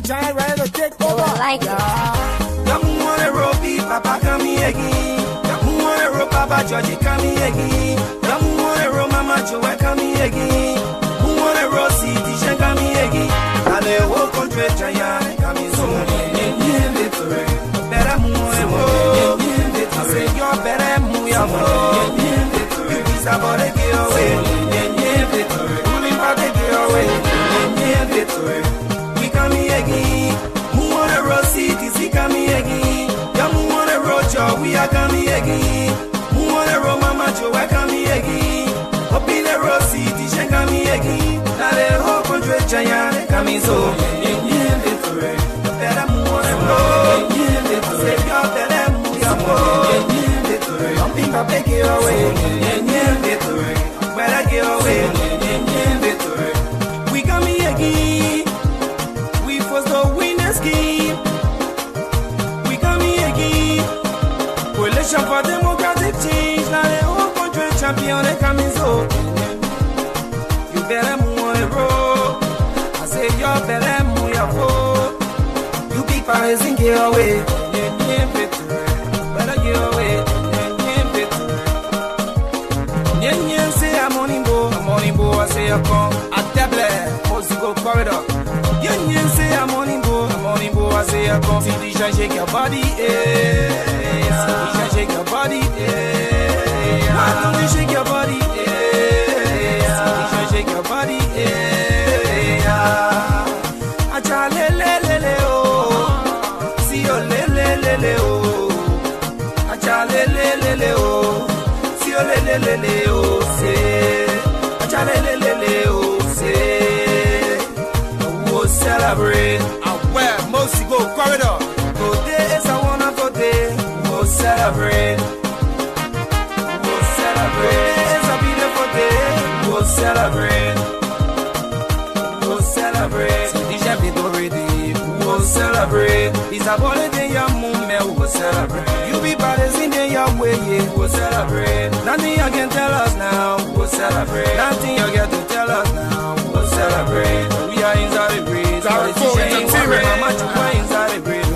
giant ready to take over. Like Papa come again. Papa Georgie come again. Mama Joe come again. Who wanna roll city come again. And the whole country giant coming so victory. Better move I say you're better move your victory. You is about to get away. Victory. Moving back to get away. Victory. We come again. Who wanna roll city come again. We are coming again. Who wanna roll Mama Joe? I come again. Up in the road city, she coming again. Now the whole country giant coming so. Victory. Better move on the road. Say you're better move your road. Victory. Jumping back, take it away. Victory. Better get away. Victory. We coming again. We first go win the scheme. We coming again. Coalition for democratic change. Now the whole country champion they coming so. You better move on the road. I say you better move your road. You big Paris and get away. Better get away. Say I'm on him bo. I say I come. I table. Go corridor. Say I'm on him bo. I say I come. See the shake your body. Shake your body, why don't you shake your body, shake your body, acha le oh, see yo le oh, acha le oh, see yo le oh, say, acha le oh, say, we'll celebrate. I wear most go corridor. Today is a wonderful day. We'll celebrate. We'll celebrate. It's a beautiful day. We'll celebrate. We'll celebrate. DJ Vito ready. We'll celebrate. It's a holiday, your moment. We'll celebrate. You be bodies in the your way. We'll celebrate. Nothing you can tell us now. We'll celebrate. Nothing you get to tell us now. We'll celebrate. We are inside the breeze. How much you are inside the breeze.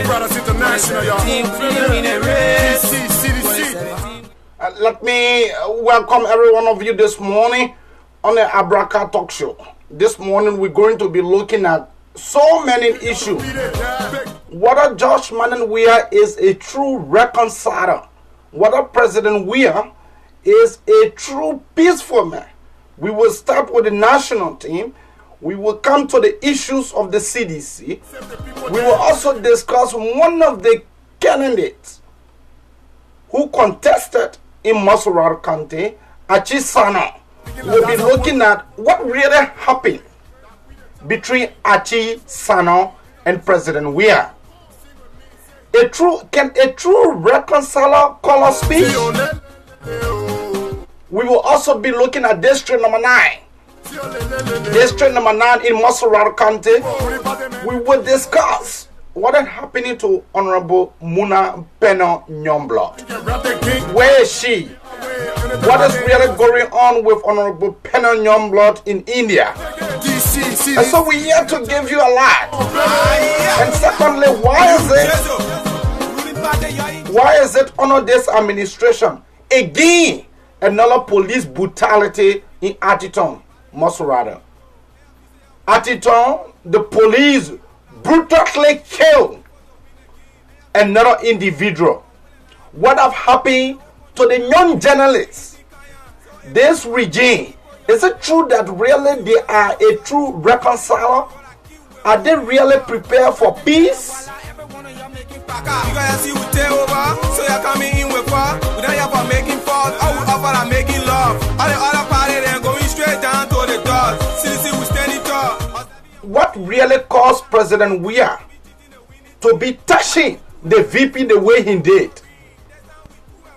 Brothers International, y'all. Let me welcome every one of you this morning on the Abraka Talk Show. This morning we're going to be looking at so many issues. Whether Josh Weah is a true reconciler, whether President Weah is a true peaceful man. We will start with the national team. We will come to the issues of the CDC. We will also discuss one of the candidates who contested in Nasser County, Achi Sano. We'll be looking at what really happened between Achi Sano and President Weah. Can a true reconciler call a speech? We will also be looking at District Number 9. District Number 9 in Nasser County. We will discuss what is happening to Honorable Muna Peno Nyomblot. Where is she? What is really going on with Honorable Peno Nyomblot in India? And so we're here to give you a lot. And secondly, why is it under this administration again another police brutality in Atiton, Masurada? Atiton, the police brutally killed another individual. What have happened to the young journalists? This regime, is it true that really they are a true reconciler? Are they really prepared for peace? What really caused President Weah to be touching the VP the way he did?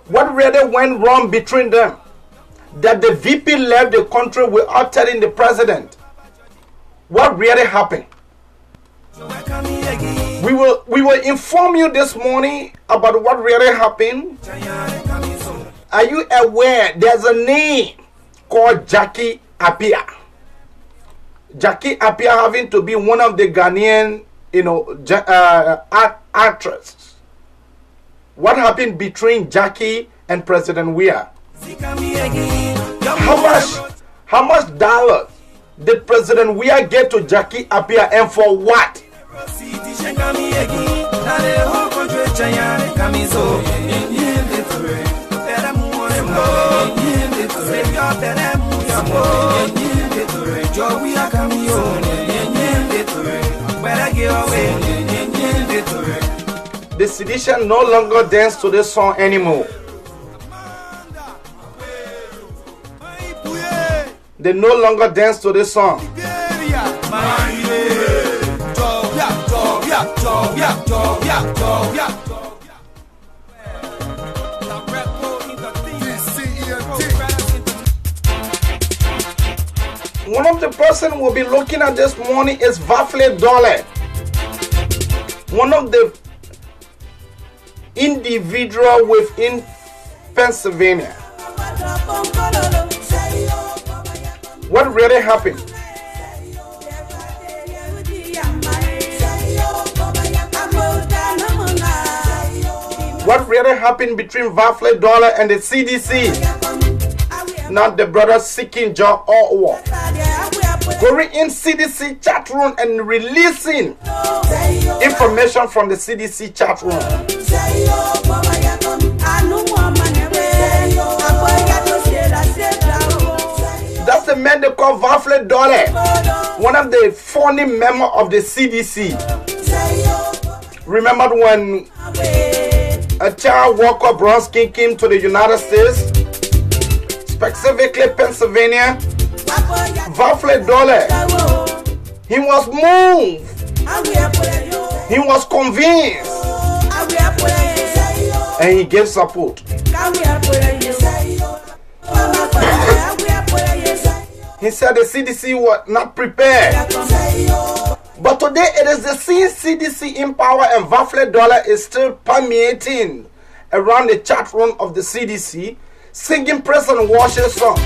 What really went wrong between them that the VP left the country without telling the president? What really happened? We will inform you this morning about what really happened. Are you aware there's a name called Jackie Appiah? Jackie Appiah having to be one of the Ghanaian, actresses. What happened between Jackie and President Weah? How much dollars did President Weah get to Jackie Appiah, and for what? The sedition no longer dance to this song anymore. They no longer dance to this song. One of the person we'll be looking at this morning is Vafle Dole. One of the individual within Pennsylvania. What really happened? What really happened between Vafle Dole and the CDC? Not the brothers seeking job or work. Going in CDC chat room and releasing information from the CDC chat room. That's the man they call Vafle Dole, one of the founding members of the CDC. Remember when a child Walker Bronski came to the United States, specifically Pennsylvania? Vafle Dole, he was moved, he was convinced, and he gave support. He said the CDC was not prepared. But today it is the same CDC in power, and Vafle Dole is still permeating around the chat room of the CDC, singing praise and worship song.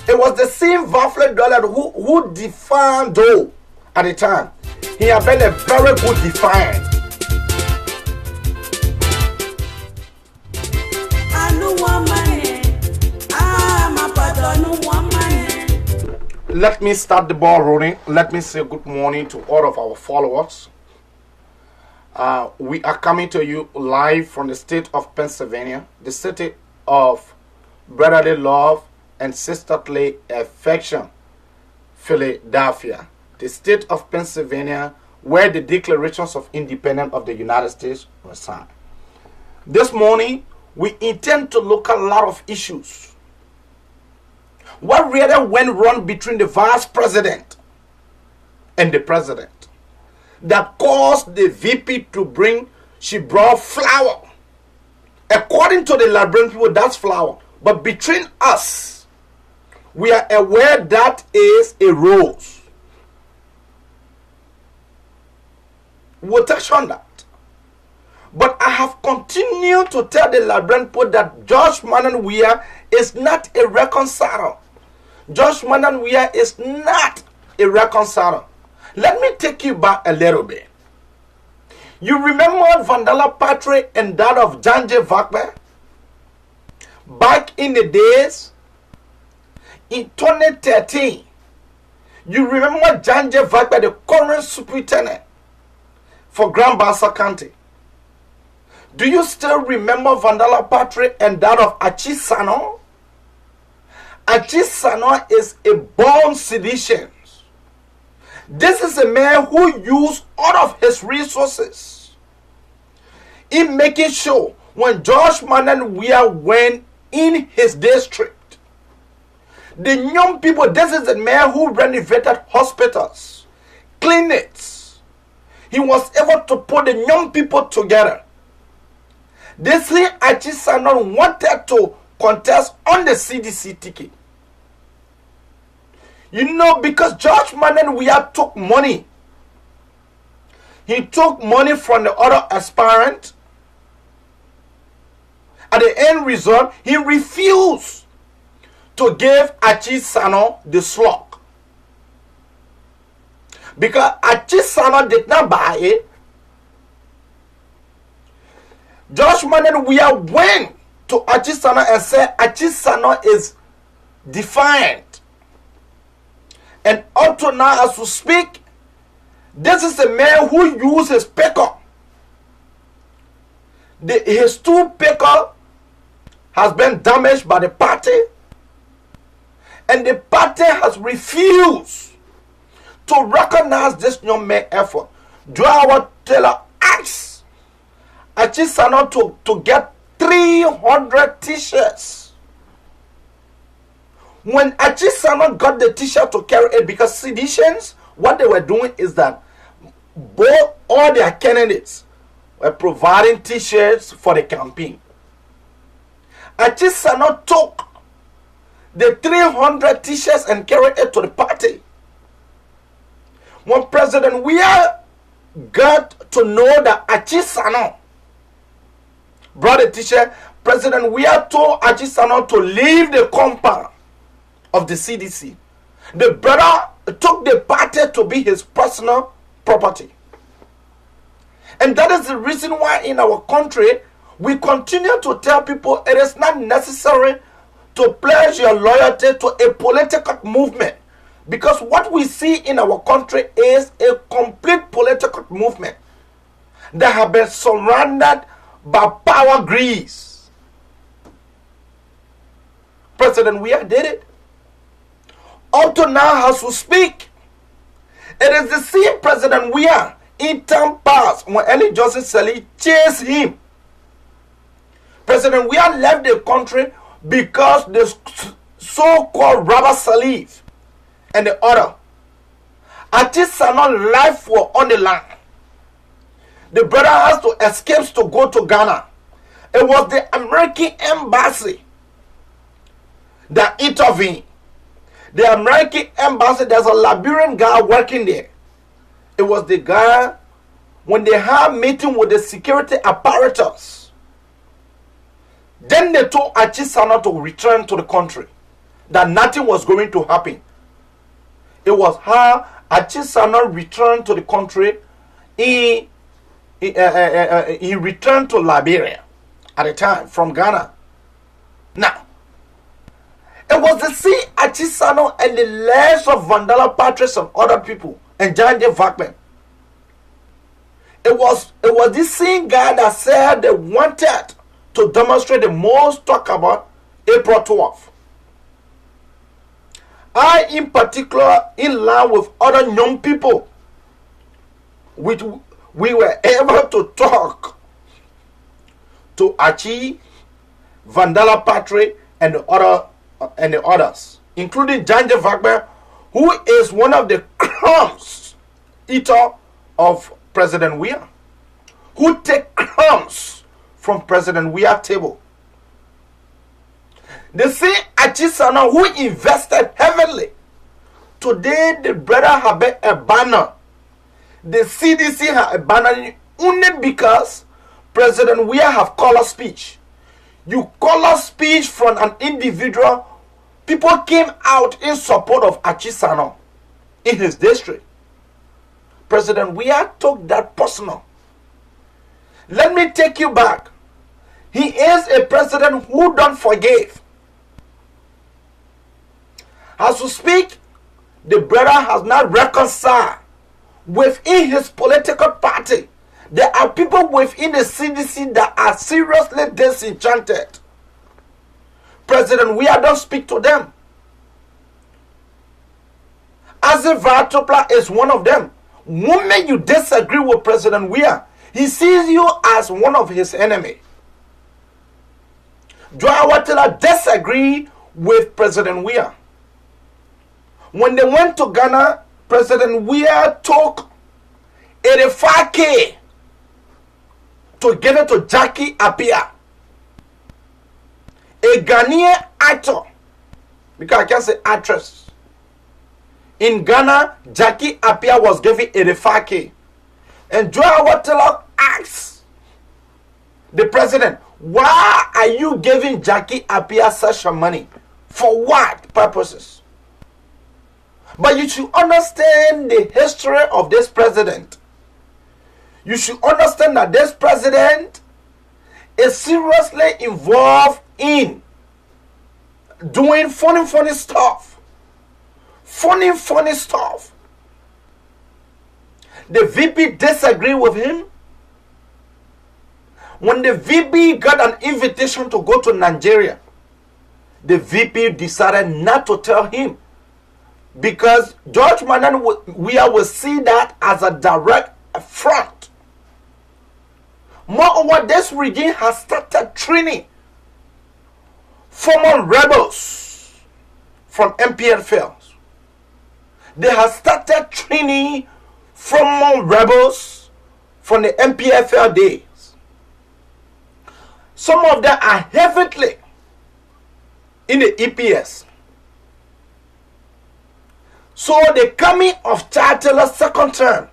It was the same Vafle Dole who defined Doe at the time. He had been a very good defiant. Let me start the ball rolling. Let me say good morning to all of our followers. We are coming to you live from the state of Pennsylvania, the city of brotherly love and sisterly affection, Philadelphia, the state of Pennsylvania, where the declarations of independence of the United States were signed. This morning, we intend to look at a lot of issues. What really went wrong between the vice president and the president that caused the VP to she brought flour. According to the Liberian people, that's flour. But between us, we are aware that is a rose. We'll touch on that. But I have continued to tell the Liberian people that Josh Manan Weah is not a reconciler. Josh Manan Weah is not a reconciler. Let me take you back a little bit. You remember Vandala Patre and that of Janje Vakbe? Back in the days, in 2013, you remember Janje Vakbe, the current superintendent for Grand Bassa County. Do you still remember Vandala Patre and that of Achi Sano? Achi Sano is a born sedition. This is a man who used all of his resources in making sure when Josh Manan Weah went in his district, the young people, this is a man who renovated hospitals, clinics. He was able to put the young people together. This Achi Sano wanted to contest on the CDC ticket. You know, because Josh Manan Weah took money. He took money from the other aspirant. At the end result, he refused to give Achi Sano the slot. Because Achisano did not buy it. Josh Manuel went to Achisano and said Achisano is defiant. And up to now as we speak, this is a man who used his picker. His two picker has been damaged by the party. And the party has refused to recognize this young man's effort. Joao Taylor asked Achisano to get 300 t-shirts. When Achisano got the t-shirt to carry it, because seditions, what they were doing is that all their candidates were providing t-shirts for the campaign. Achisano took the 300 t-shirts and carried it to the party. When President Weah got to know that Achisano brought a t-shirt, President Weah told Achisano to leave the compound of the CDC. The brother took the party to be his personal property. And that is the reason why in our country we continue to tell people it is not necessary to pledge your loyalty to a political movement, because what we see in our country is a complete political movement that have been surrounded by power grease. President Weah did it. Up to now, as we speak, it is the same President Weah in time past when Ellen Johnson Sirleaf chased him. President Weah left the country because the so-called Robert Sirleaf and the other Achisano life were on the line. The brother has to escape to go to Ghana. It was the American embassy that intervened. The American embassy, there's a Liberian guy working there. It was the guy, when they had a meeting with the security apparatus, then they told Achisano to return to the country, that nothing was going to happen. It was how Achisano returned to the country. He returned to Liberia at the time from Ghana. Now, it was the same Achisano and the less of Vandala Patrice and other people and Janje Vakman. It was this same guy that said they wanted to demonstrate the most talk about April 12th. I, in particular, in line with other young people, we were able to talk to Achi, Vandala Patrick, and the others, including Janje Vakman, who is one of the crumbs eater of President Weah, who take crumbs from President Weah's table. The same Achisano who invested heavily. Today, the brother have been abandoned. The CDC have abandoned only because President Weah have color speech. You color speech from an individual. People came out in support of Achisano in his district. President Weah took that personal. Let me take you back. He is a president who don't forgive. As we speak, the brother has not reconciled within his political party. There are people within the CDC that are seriously disenchanted. President Weah don't speak to them. Azif Vatopla is one of them. When you disagree with President Weah, he sees you as one of his enemies. Joao Watela disagree with President Weah. When they went to Ghana, President Weah took 85K to give it to Jackie Appiah, a Ghanaian actor, because I can't say actress. In Ghana, Jackie Appiah was given 85K. And Joao Watela asked the president, why are you giving Jackie Appiah such money? For what purposes? But you should understand the history of this president. You should understand that this president is seriously involved in doing funny stuff. Funny stuff. The VP disagreed with him. When the VP got an invitation to go to Nigeria, the VP decided not to tell him, because George Manan will see that as a direct affront. Moreover, this regime has started training former rebels from MPFL. They have started training former rebels from the MPFL days. Some of them are heavily in the EPS. So the coming of Chancellor's second term,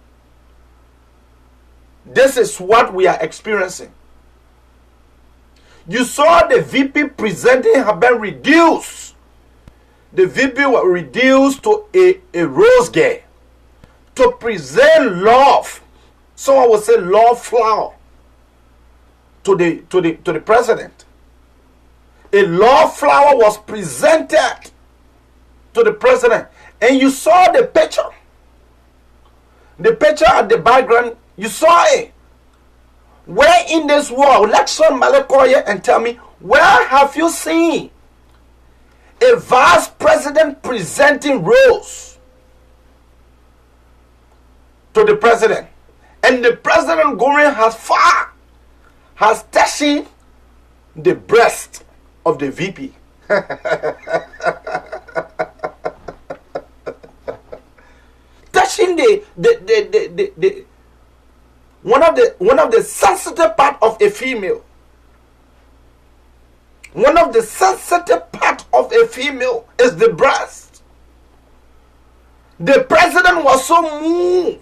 this is what we are experiencing. You saw the VP presenting have been reduced. The VP was reduced to a rose girl to present love. Someone would say love flower to the president. A love flower was presented to the president, and you saw the picture. The picture at the background, you saw it. Where in this world, let somebody call you and tell me, where have you seen a vice president presenting rose to the president, and the president going as far as touching the breast of the VP? Touching the one of the sensitive part of a female. One of the sensitive part of a female is the breast. The president was so moved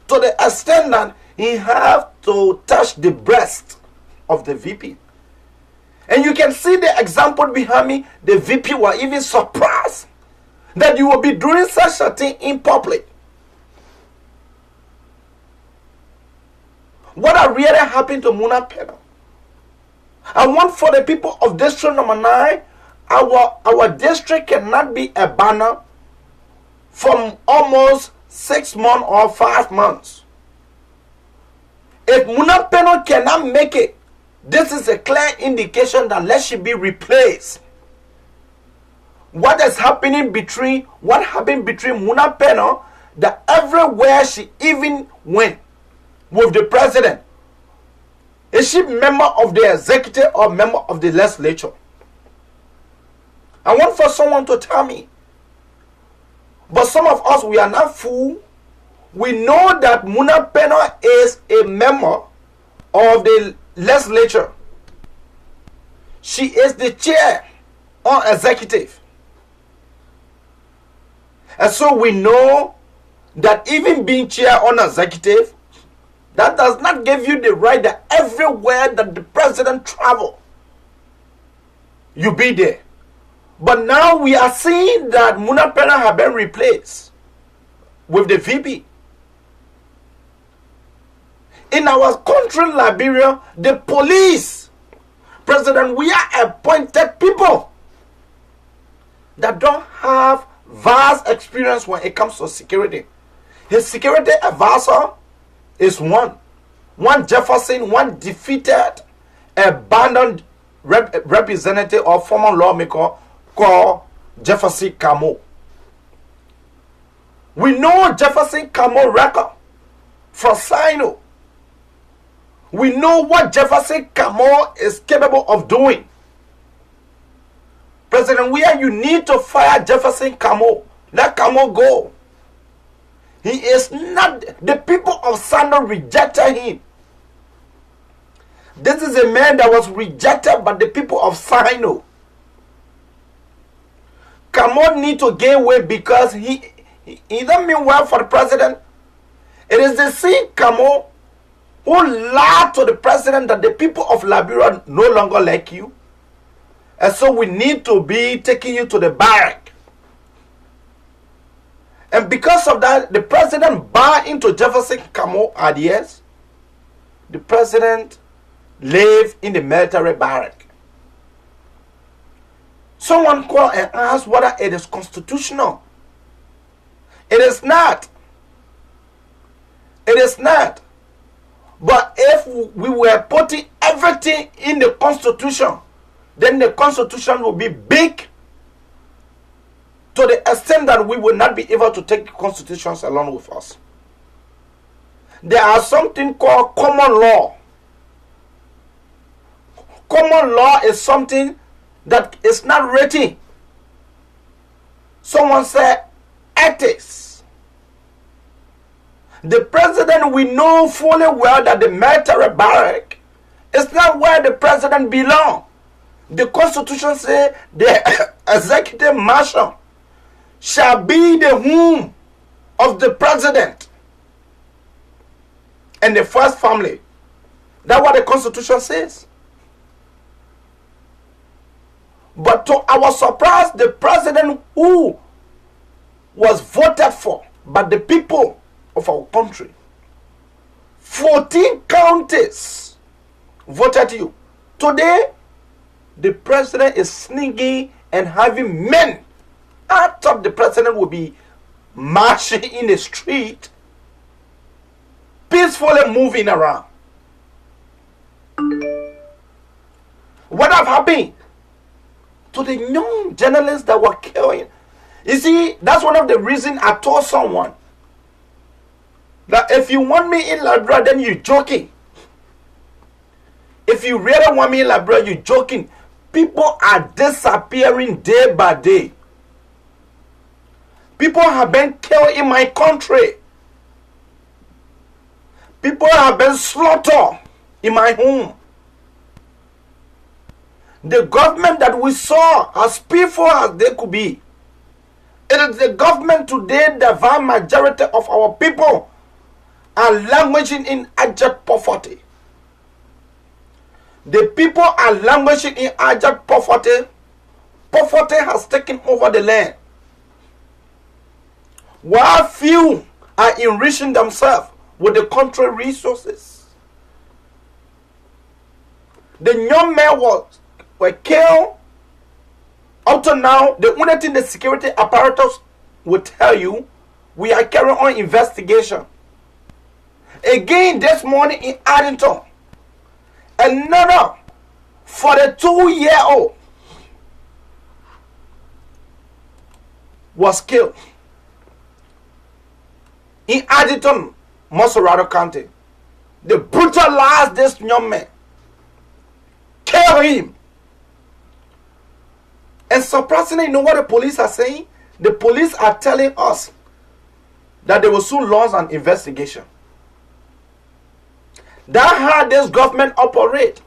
to the extent that he had to touch the breast of the VP. And you can see the example behind me. The VP were even surprised that you will be doing such a thing in public. What had really happened to Muna Pena? I want for the people of District Number 9, our district cannot be a banner from almost 6 months or 5 months. If Muna Pena cannot make it, this is a clear indication that let she be replaced. What happened between Muna Pena, that everywhere she even went with the president, is she member of the executive or member of the legislature? I want for someone to tell me. But some of us, we are not fool. We know that Muna Pena is a member of the legislature. She is the chair on executive. And so we know that even being chair on executive, that does not give you the right that everywhere that the president travel, you be there. But now we are seeing that Muna Pena have been replaced with the VP. In our country, Liberia, the police, President, we are appointed people that don't have vast experience when it comes to security. His security advisor is one Jefferson, one defeated, abandoned representative or former lawmaker called Jefferson Camo. We know Jefferson Camo record from Sino. We know what Jefferson Camo is capable of doing. President Weah, you need to fire Jefferson Camo. Let Camo go. He is not, the people of Sando rejected him. This is a man that was rejected by the people of Sino. Camo need to gain weight because he don't mean well for the president. It is the same Camo who lied to the president that the people of Liberia no longer like you. And so we need to be taking you to the barrack. And because of that, the president bought into Jefferson Camo ideas. The president lived in the military barrack. Someone called and asked whether it is constitutional. It is not. It is not. But if we were putting everything in the Constitution, then the Constitution will be big to the extent that we will not be able to take the constitutions along with us. There are something called common law. Common law is something that is not written. Someone said ethics. The president, we know fully well that the military barrack is not where the president belongs. The Constitution says the executive marshal shall be the home of the president and the first family. That's what the Constitution says. But to our surprise, the president who was voted for by the people of our country, 14 counties voted you. Today, the president is sneaking and having men. I thought the president would be marching in the street, peacefully moving around. What have happened to the young journalists that were killing? You see, that's one of the reasons I told someone that if you want me in Liberia, then you're joking. If you really want me in Liberia, you're joking. People are disappearing day by day. People have been killed in my country. People have been slaughtered in my home. The government that we saw, as peaceful as they could be, it is the government today, the vast majority of our people are languishing in abject poverty. The people are languishing in abject poverty. Poverty has taken over the land. While few are enriching themselves with the country resources. The young men were killed. Up to now, the only thing the security apparatus will tell you, we are carrying on investigation. Again, this morning in Addington, another 42-year-old was killed in Addington, Nasser County. They brutalized this young man, killed him. And surprisingly, you know what the police are saying? The police are telling us that they will soon launch an investigation. That's how this government operates.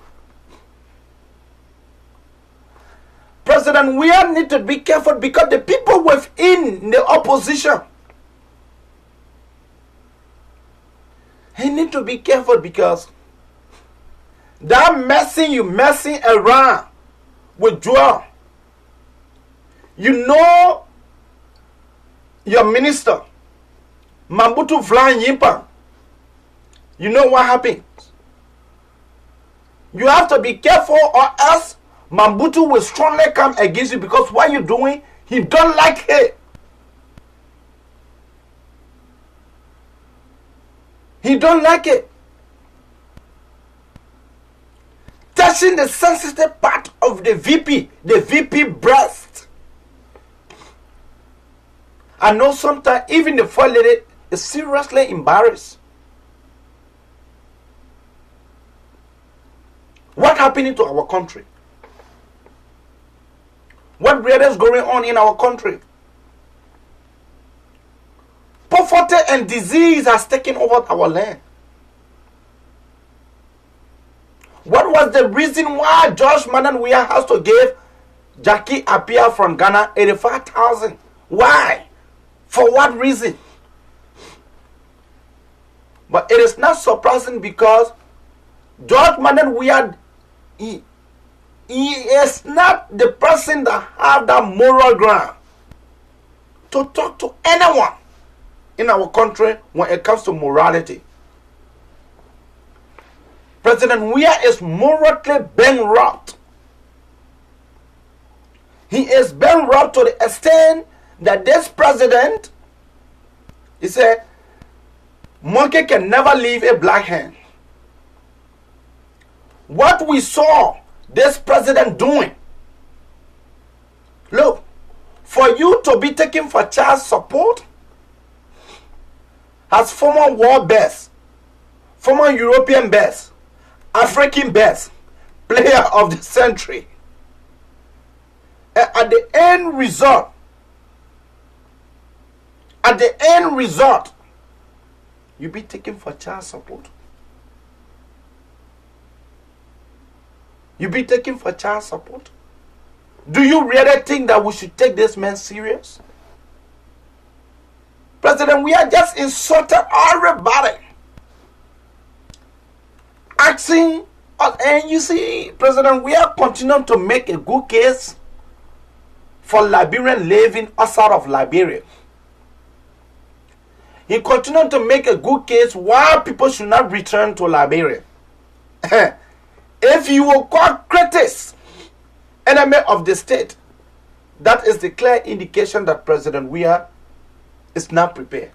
President, we need to be careful because the people within the opposition, he need to be careful because that messing around with Joel. You know your minister, Mambutu Flying Yimpa. You know what happened? You have to be careful or else Mambutu will strongly come against you because what you're doing, he don't like it. He don't like it. Touching the sensitive part of the VP breast. I know sometimes even the first lady is seriously embarrassed. What happening to our country? What really is going on in our country? Poverty and disease has taken over our land. What was the reason why George Mananwia has to give Jackie Appiah from Ghana 85,000? Why? For what reason? But it is not surprising because George Mananwia, he is not the person that have that moral ground to talk to anyone in our country when it comes to morality. President Weah is morally bankrupt. He is bankrupt to the extent that this president, he said, monkey can never leave a black hand. What we saw this president doing, look, for you to be taken for child support, as former world best, former European best, African best, player of the century, at the end result, you be taken for child support. You be taken for child support. Do you really think that we should take this man serious? President, we are just insulted everybody. Asking us, and you see, President, we are continuing to make a good case for Liberian living outside of Liberia. He continued to make a good case why people should not return to Liberia. If you will call critics enemy of the state, that is the clear indication that President Weah is not prepared.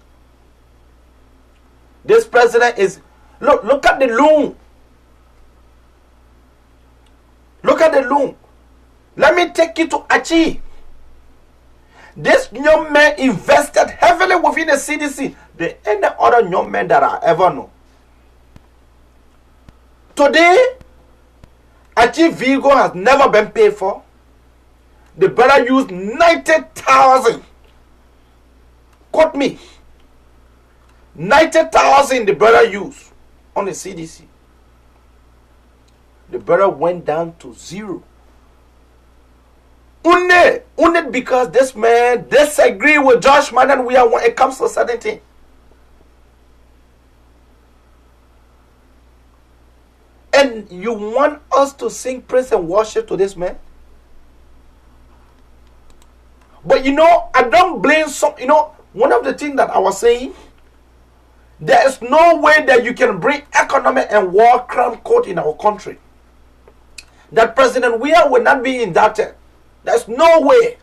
This president is, look at the loon. Look at the loon. Let me take you to Achi. This young man invested heavily within the CDC than any other young man that I ever know. Today, Achi vehicle has never been paid for. The brother used 90,000. Quote me. 90,000 the brother used on the CDC. The brother went down to zero. Only because this man disagree with Josh Madden when it comes to certain things. And you want us to sing praise and worship to this man? But I don't blame some, one of the things that I was saying, there is no way that you can bring economic and war crime court in our country. That President Weah will not be indicted. There's no way.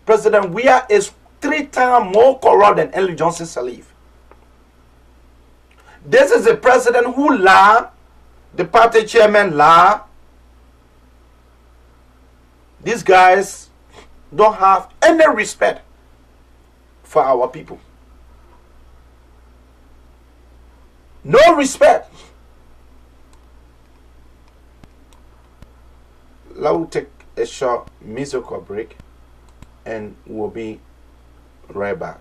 President Weah is 3 times more corrupt than Eli Johnson Sirleaf. This is a president who lied. The party chairman lied. These guys don't have any respect for our people. No respect. Let's take a short musical break and we'll be right back.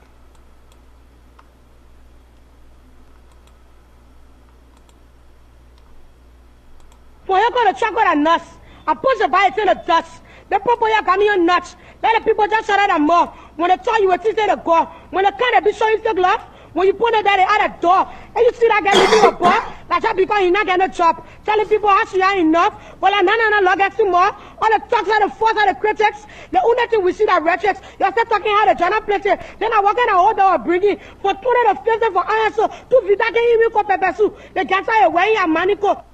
For you go to chocolate and nuts, I push the bite in the dust. The people here coming on nuts. Let the people just shut them more. When they tell you what is the go, when they can't be showing the glove, when you put it there at the door, and you see that guy leaving a bar, that's just because he's not getting a job. Telling people how she ain't enough, well, I'm not log at some more. All the talks are the force of the critics. The only thing we see that rhetorics, you're still talking how the journal plates. Then I walk in and hold our bringing for 200 of filter for answer to Vida can even go pepesu. The gas are away and manico.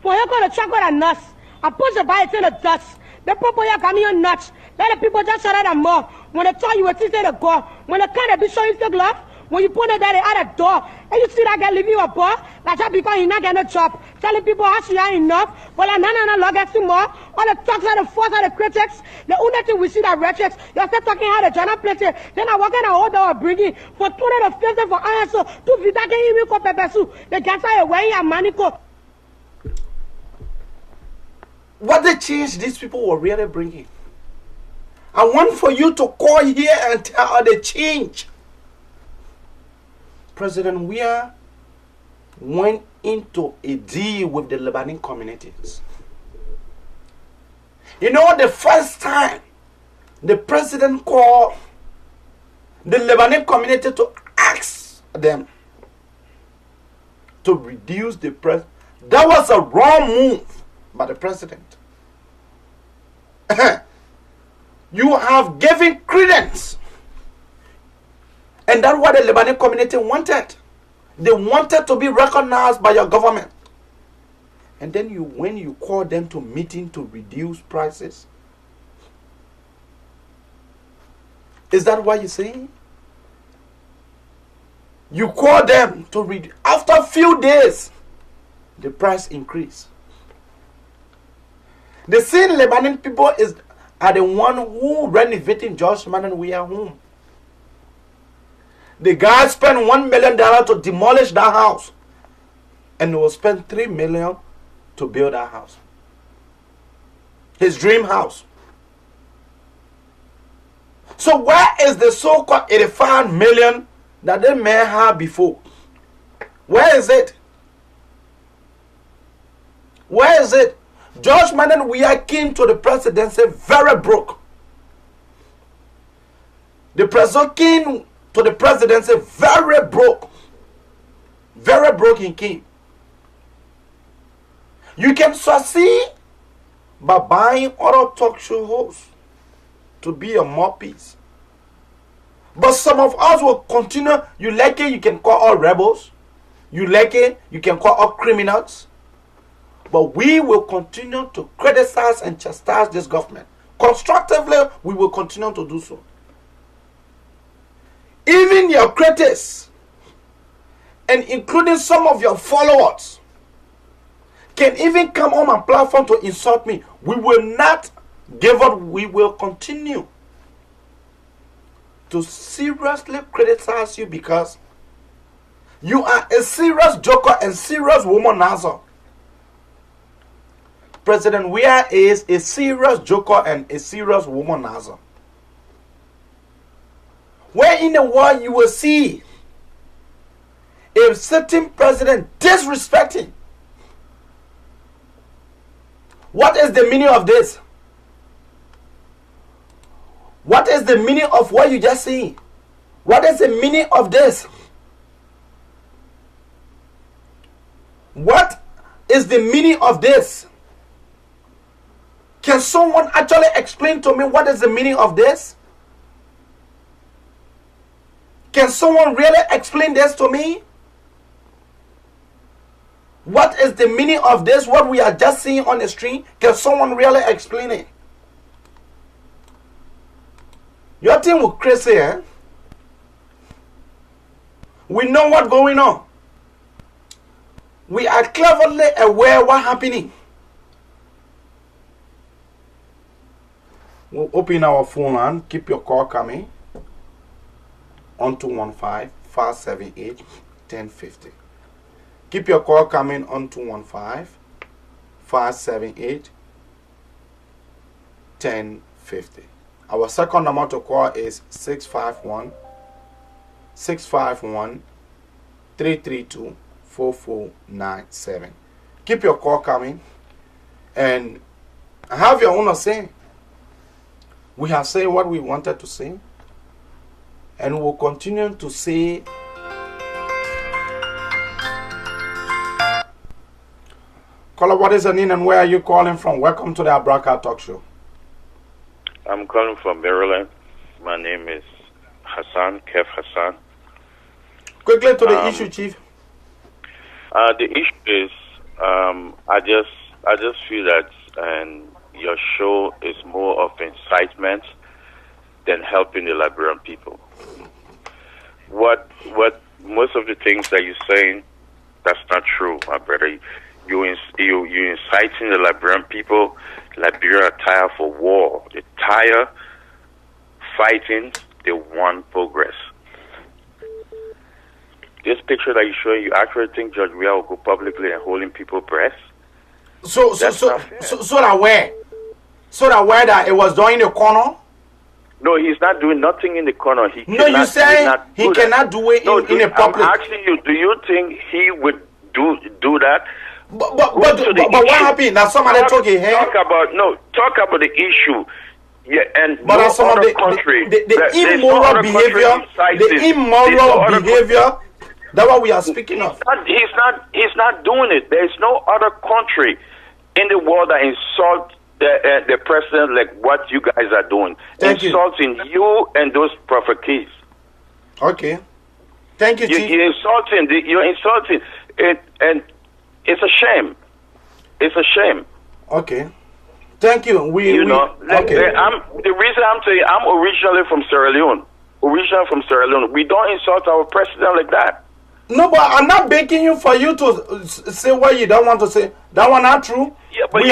For you go to chocolate and nuts, I push the bite in the dust. The people here coming on nuts. Let the people just shut them more. When they tell you what is the go, when they can't be showing the glove, when you put it there at the door, and you see that guy leaving a bar, that's just because he's not getting a job. Telling people how she ain't enough, well, I'm not log at some more. All the talks are the force of the critics. The only thing we see that rhetorics, you're still talking how the journal plates. Then I walk in and hold our bringing for 200 of filter for answer to Vida can even go pepesu. The gas are away and manico. What the change these people were really bringing? I want for you to call here and tell the change. President Weah went into a deal with the Lebanese communities. The first time the president called the Lebanese community to ask them to reduce the price, that was a wrong move by the president. You have given credence. And that's what the Lebanese community wanted. They wanted to be recognized by your government. And then when you call them to meeting to reduce prices, is that what you're saying? You call them to read. After a few days, the price increase. The same Lebanese people are the one who renovating June18 we are home. The guy spent $1 million to demolish that house, and he will spend $3 million to build that house. His dream house. So where is the so-called 85 million that the man had before? Where is it? Where is it? June18 we are came to the presidency very broke. The president came to the presidency very broke. Very broken king. You can succeed by buying other talk show hosts to be a mouthpiece. But some of us will continue. You like it, you can call us rebels. You like it, you can call us criminals. But we will continue to criticize and chastise this government. Constructively, we will continue to do so. Even your critics, and including some of your followers, can even come on my platform to insult me. We will not give up. We will continue to seriously criticize you because you are a serious joker and serious womanizer. President Weah is a serious joker and a serious womanizer. Where in the world you will see a certain president disrespecting? What is the meaning of this? What is the meaning of what you just see? What is the meaning of this? What is the meaning of this? Can someone actually explain to me what is the meaning of this? Can someone really explain this to me? What is the meaning of this? What we are just seeing on the screen? Can someone really explain it? Your team will crazy, eh? We know what's going on. We are cleverly aware what's happening. We'll open our phone and keep your call coming on 215-578-1050. Keep your call coming on 215-578-1050. Our second number to call is 651-332-4497. Keep your call coming and have your own say. We have said what we wanted to say, and we'll continue to say. Caller, what is your name and where are you calling from? Welcome to the Abraka Talk Show. I'm calling from Maryland. My name is Hassan, Kev Hassan. Quickly to the issue, Chief. The issue is, I just feel that your show is more of incitement than helping the Liberian people. What most of the things that you're saying, that's not true, my brother. You inciting the Liberian people. Liberia are tired for war. They're tired fighting. They want progress. This picture that you're showing, you actually think Judge Weah will go publicly and holding people's breath? So that where? So that it was done in the corner? No, he's not doing nothing in the corner. You say he cannot do it in the public. I'm asking you, do you think he would do that? But what happened? Now somebody took it here. Talk about the issue. Yeah, and but no some of the immoral behavior, that's what we are speaking of. He's not doing it. There is no other country in the world that insult the president like what you guys are doing. Insulting you and those prophet keys. Okay. Thank you, Chief. You're insulting. You're insulting. And it's a shame. It's a shame. Okay. Thank you. Okay. The reason I'm saying I'm originally from Sierra Leone. We don't insult our president like that. No, but I'm not begging you for you to say what you don't want to say. That one not true. Yeah, but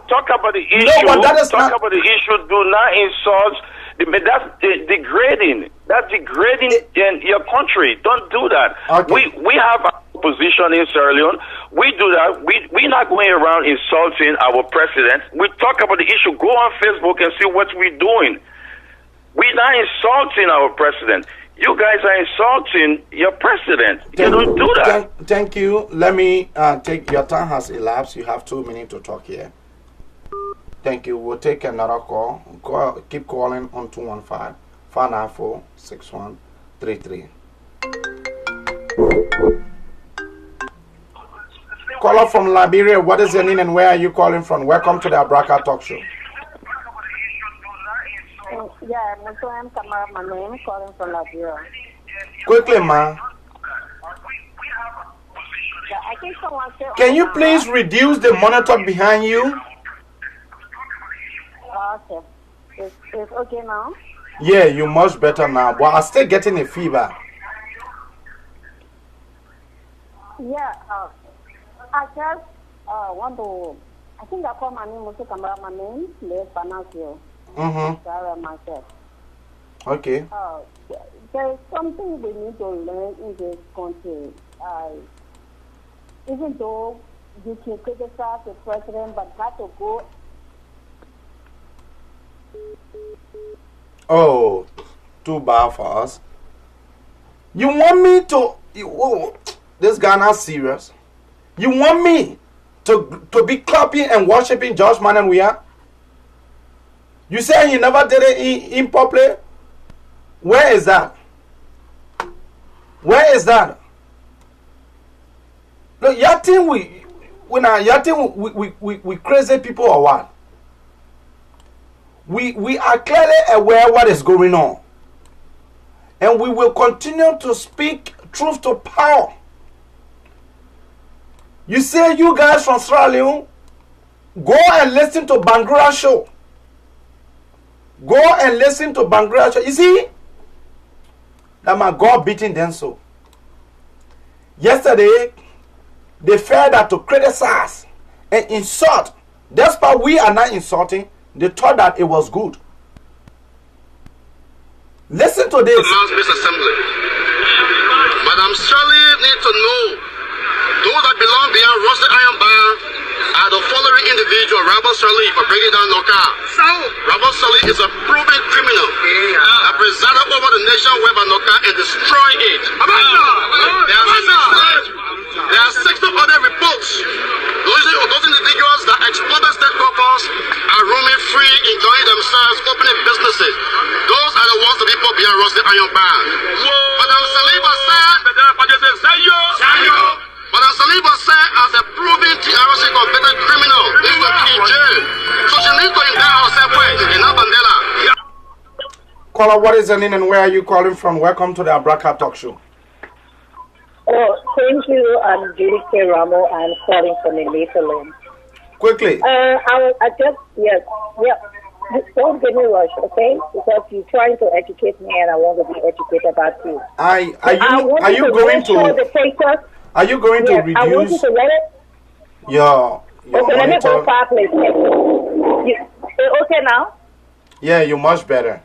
talk about the issue. No, but that is talk about the issue. Do not insult. That's degrading. That's degrading in your country. Don't do that. Okay. We have a position in Sierra Leone. We do that. We're not going around insulting our president. We talk about the issue. Go on Facebook and see what we're doing. We're not insulting our president. You guys are insulting your president. You don't do that. Thank you. Let me take your time has elapsed. You have 2 minutes to talk here. Thank you. We'll take another call. Keep calling on 215-594-6133. Caller from Liberia, what is your name and where are you calling from? Welcome to the Abraka Talk Show. Yeah, I'm Tamara, my name, calling from Liberia. Quickly, ma. Yeah, I think someone said, can you please reduce the monitor behind you? Okay. It's okay now? Yeah, you're much better now, but I'm still getting a fever. Yeah, I just want to, I think I call my name, also Tamara, my name, let's pronounce you. Sorry, myself. Okay. There is something we need to learn in this country. Even though you can criticize the president, but got to go. Oh, too bad for us. You want me to? This guy not serious. You want me to be clapping and worshiping Josh Man and we are? You say you never did it in public? Where is that? Where is that? Look, you think we crazy people or what? We are clearly aware what is going on. And we will continue to speak truth to power. You say you guys from Sierra Leone, go and listen to Bangura show. Go and listen to Bangura show. You see? That my God beating them so. Yesterday, they failed that to criticize and insult. That's why we are not insulting. They thought that it was good. Listen to this. Miss Assembly. But I'm surely need to know those that belong beyond rusted iron bar are the following individual: Robert Sully for bringing down Noka. Robert Sully is a proven criminal that presided over the nation web and Noka and destroyed it. There are 60 other reports. Those individuals that exploited state coffers are roaming free, enjoying themselves, opening businesses. Those are the ones the people beyond rusted iron bar. Madam Saliba said, as a proven TRC convicted criminal, needs to be in jail. So she needs to indict herself in Mandela. Caller, what is your name and where are you calling from? Welcome to the Abraka Talk Show. Oh, thank you. I'm Judy K. Ramo. I'm calling from the Netherlands. Quickly. Don't get me rush, okay? Because you're trying to educate me and I want to be educated about you. Are you going to reduce? I want you to let it. Your okay, let me go far, please. Okay now? Yeah, you're much better.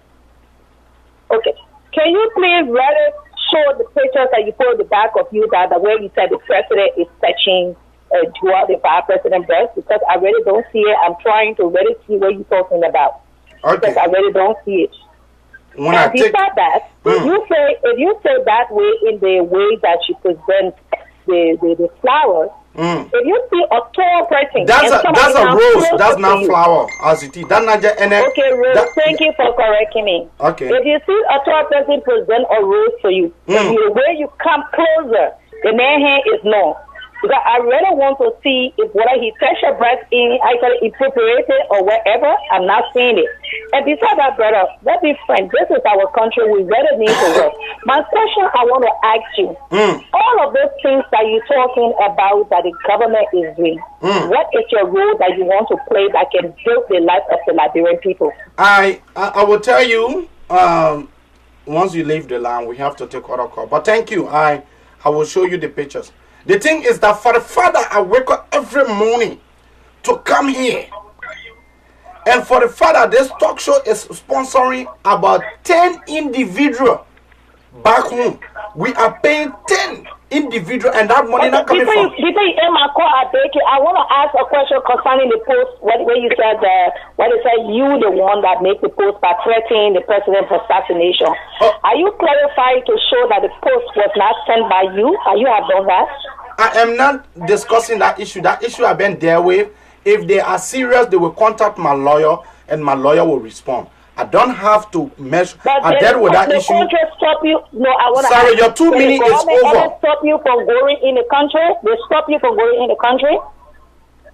Okay. Can you please let it show the pictures that you put at the back of you, that the way you said the president is touching Joel, the vice president breast? Because I really don't see it. I'm trying to really see what you're talking about. Okay. Because I really don't see it. When and besides that, if you say that way in the way that you present the flowers, if you see a tall person, that's a rose. That's not flower, as it is. That's not just okay, Rose. Thank you for correcting me. Okay. If you see a tall person present a rose for you, the way you come closer, the man hand is known. Because I really want to see if whether he touched your breast in actually incorporated or whatever. I'm not seeing it. And besides that, brother, let's be frank. This is our country. We really need to work. My question I want to ask you, all of those things that you're talking about that the government is doing, what is your role that you want to play that can build the life of the Liberian people? I will tell you, once you leave the land, we have to take other call. But thank you. I will show you the pictures. The thing is that for the father, I wake up every morning to come here. And for the father, this talk show is sponsoring about 10 individuals back home. We are paying 10 individuals, and that money not coming from. Before you end my call, I want to ask a question concerning the post. Where you said, you the one that made the post by threatening the president's assassination. Are you clarifying to show that the post was not sent by you? You have done that? I am not discussing that issue. That issue I've been there with. If they are serious, they will contact my lawyer, and my lawyer will respond. I don't have to measure. I dealt with that issue. Stop you. No, I want to. Sorry, your 2 minutes is over. Stop you from going in the country. They stop you from going in the country.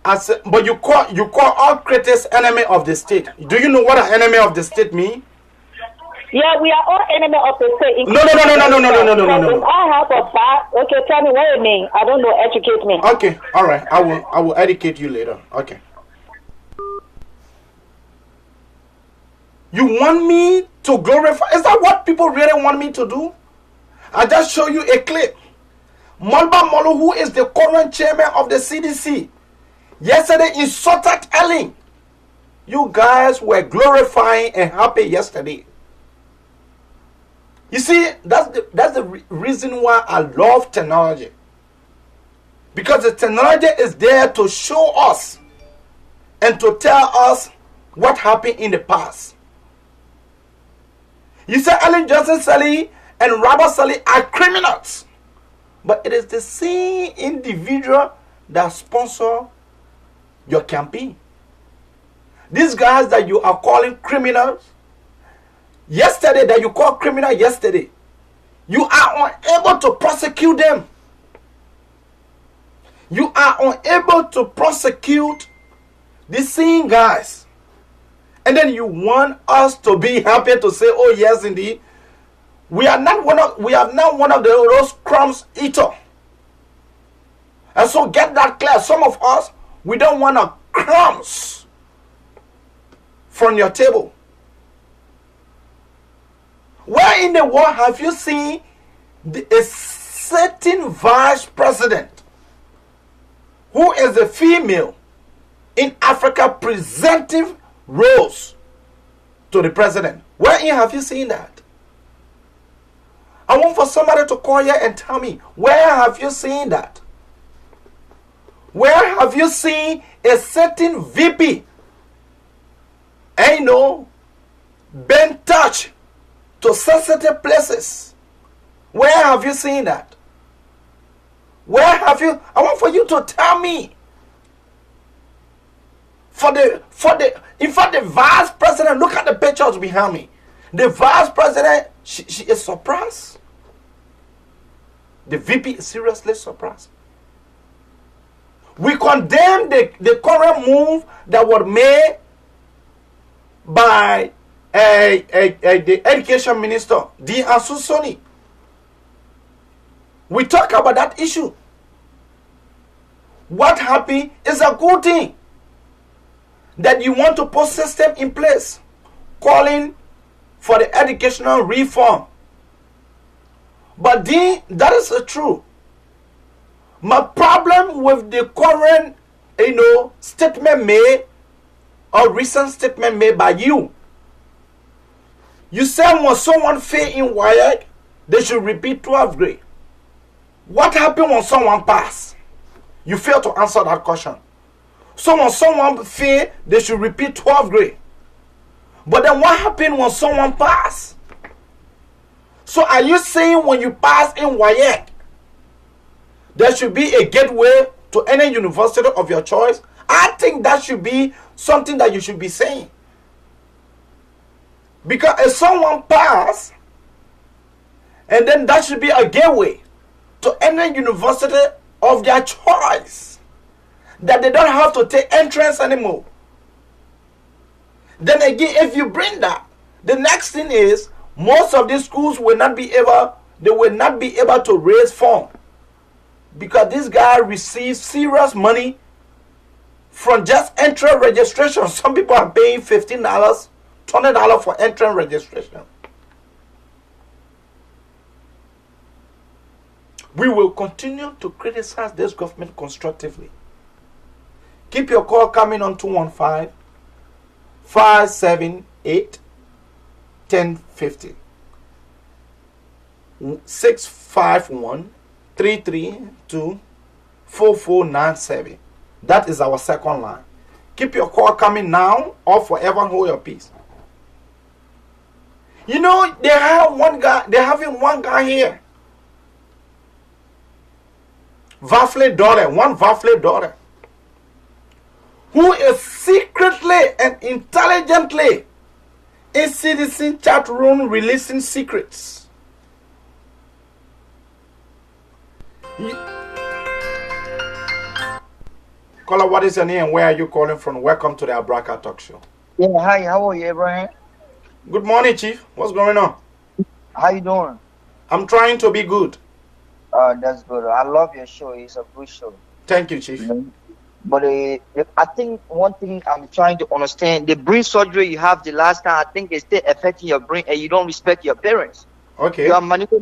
I said, but you call all critics enemy of the state. Do you know what an enemy of the state means? Yeah, we are all enemy of the state. No. I have a bad. Okay, tell me what you mean. I don't know. Educate me. Okay, all right. I will educate you later. Okay. You want me to glorify? Is that what people really want me to do? I just show you a clip. Malba Molo, who is the current chairman of the CDC, yesterday insulted Ellen. You guys were glorifying and happy yesterday. You see, that's the reason why I love technology. Because the technology is there to show us and to tell us what happened in the past. You say Ellen Johnson Sally and Robert Sally are criminals. But it is the same individual that sponsor your campaign. These guys that you are calling criminals, yesterday that you called criminal yesterday, you are unable to prosecute them. You are unable to prosecute the same guys. And then you want us to be happy to say, oh yes indeed, we are not one of those crumbs eater. And so get that clear. Some of us, we don't want crumbs from your table. Where in the world have you seen a certain vice president who is a female in Africa presenting roles to the president? Where have you seen that? I want for somebody to call here and tell me, where have you seen that? Where have you seen a certain VP, been touched to sensitive places? Where have you seen that? Where have you? I want for you to tell me. In fact, the vice president, look at the pictures behind me. The vice president, she is surprised. The VP is seriously surprised. We condemn the current move that was made by the education minister, D. Asusoni. We talk about that issue. What happened is a good thing. That you want to put system in place, calling for the educational reform. But that is true. My problem with the current, statement made, or recent statement made by you. You said when someone fail in WIAC, they should repeat 12th grade. What happened when someone pass? You fail to answer that question. So when someone fail, they should repeat 12th grade. But then what happened when someone pass? So are you saying when you pass in WIAC, there should be a gateway to any university of your choice? I think that should be something that you should be saying. Because if someone pass, and then that should be a gateway to any university of their choice, that they don't have to take entrance anymore. Then again, if you bring that, the next thing is most of these schools will not be able to raise funds because this guy receives serious money from just entrance registration. Some people are paying $15, $20 for entrance registration. We will continue to criticize this government constructively. Keep your call coming on 215-578-1050. 651-332-4497. That is our second line. Keep your call coming now or forever hold your peace. You know, they're having one guy here. One Vafle daughter, who is secretly and intelligently in citizen chat room releasing secrets. Caller, what is your name and where are you calling from? Welcome to the Abraka Talk Show. Yeah, hi, how are you, Abraham? Good morning, Chief. What's going on? How you doing? I'm trying to be good. That's good. I love your show. It's a good show. Thank you, Chief. But I think one thing I'm trying to understand, the brain surgery you have the last time, I think it's still affecting your brain and you don't respect your parents. Okay. You are mango,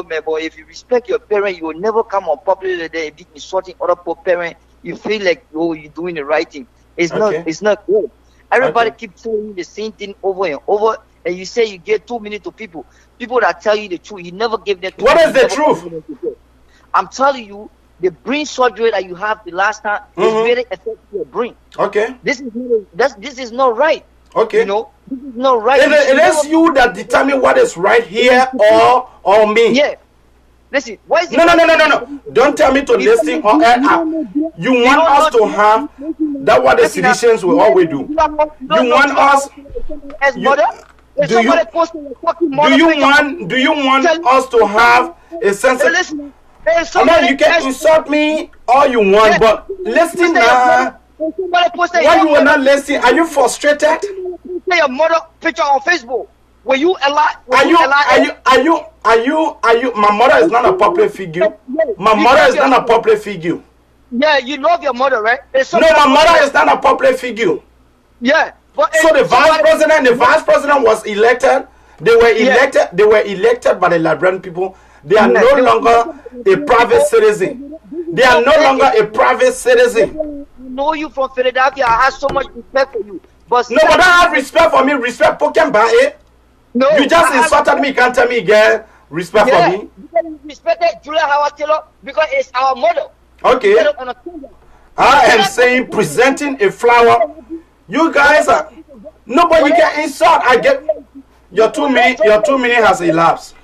but if you respect your parents, you will never come on public day and be insulting other poor parents. You feel like, oh, you're doing the right thing. It's not good. Everybody keeps telling you the same thing over and over, and you say you get 2 minutes to people. People that tell you the truth, you never give them. What is the truth? I'm telling you, the brain surgery that you have the last time is very affecting your brain. Okay. This is not right. Okay. You know, this is not right. It is you that determine what is right here or me. Yeah. Listen, why is it? No. Don't tell me to listen or you want us to have that what the citizens will always do. You want us do you want us to have a sense of you can insult me all you want, but listen now. Why you will not listen? Are you frustrated? Your mother picture on Facebook. Were you alive? Are you? My mother is not a public figure. My mother is not a public figure. Yeah, you love your mother, right? No, my mother is not a public figure. Yeah. But so the vice president was elected. They were elected. They were elected by the Liberian people. They are no longer a private citizen. They are no longer a private citizen. I know you from Philadelphia. I have so much respect for you. But no, but I have respect for me. Respect Pokem by it. No, you just insulted me. Can't tell me again. Respect for me. You respected Julia Howard Taylor because it's our mother. Okay. I am saying presenting a flower. You guys are nobody can insult. I get your 2 minutes. Your 2 minutes has elapsed.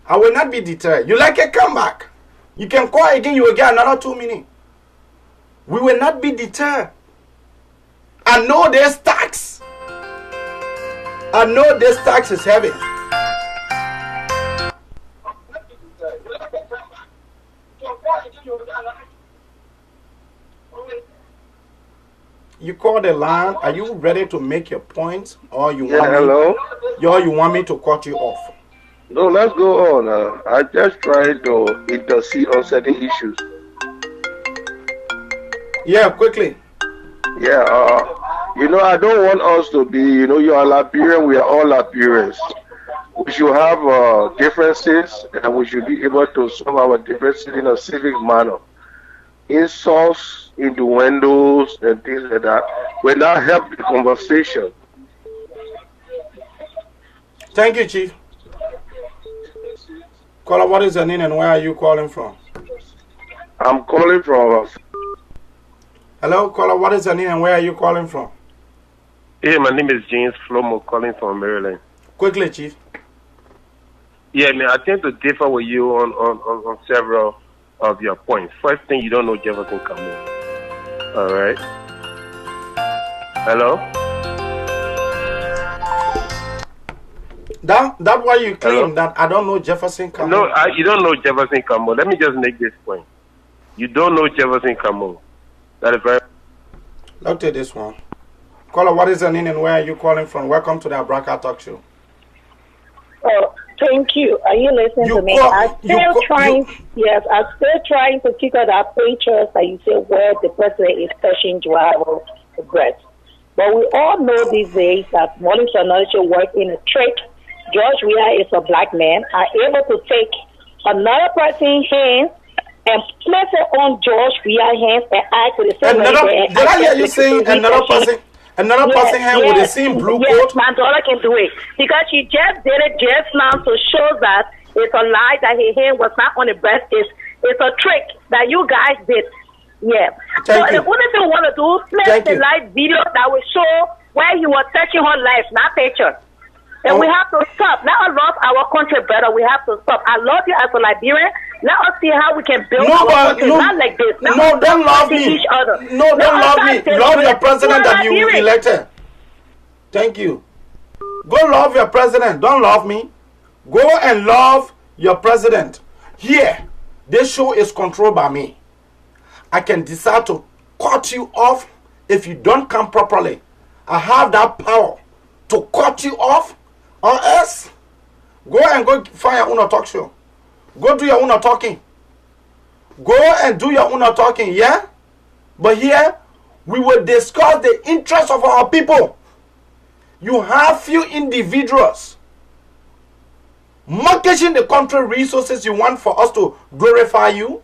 I will not be deterred. You like a comeback? You can call again. You will get another 2 minutes. We will not be deterred. I know there's tax. I know this tax is heavy. You call the line. Are you ready to make your points, or you want me to cut you off? No, let's go on. I just try to intercede on certain issues. Yeah, quickly. Yeah, you know, I don't want us to be, you know, you are Liberian, we are all Liberians. We should have differences, and we should be able to solve our differences in a civic manner. Insults, innuendos, and things like that will not help the conversation. Thank you, Chief. Caller, what is your name and where are you calling from? I'm calling from... Hello, caller, what is your name and where are you calling from? Hey, my name is James Flomo, calling from Maryland. Quickly, Chief. Yeah, man, I tend to differ with you on several of your points. First thing, you don't know Jefferson Camus. All right. Hello? That why you claim that I don't know Jefferson Camus? No, you don't know Jefferson Camus. Let me just make this point. You don't know Jefferson Camus. That is very... Look at this one. Caller, what is your name and where are you calling from? Welcome to the Abraka Talk Show. Oh, thank you. Are you listening to me? I'm still trying to figure out pictures that you say where the president is touching Joao the breast. But we all know these days that morning technology work in a trick. George Weah is a black man, are able to take another person's hand and place it on George Weah's hands and act with the same way. Did I hear you saying another person hand with the same blue coat? Yes, my daughter can do it. Because she just did it just now to show that it's a lie that her hand was not on the breast. It's a trick that you guys did. Yeah. So the only thing we want to do, play the live video that will show where he was touching her life, not picture. And we have to stop. Let us love our country better. We have to stop. I love you as a Liberian. Let us see how we can build our country. Not like this. Don't love me. Each other. Don't love me. Love your president that you elected. Thank you. Go love your president. Don't love me. Go and love your president. Here, this show is controlled by me. I can decide to cut you off if you don't come properly. I have that power to cut you off. Or else, go and find your own talk show. Go do your own talking. Go and do your own talking, yeah? But here, we will discuss the interests of our people. You have few individuals mortgaging the country resources you want for us to glorify you.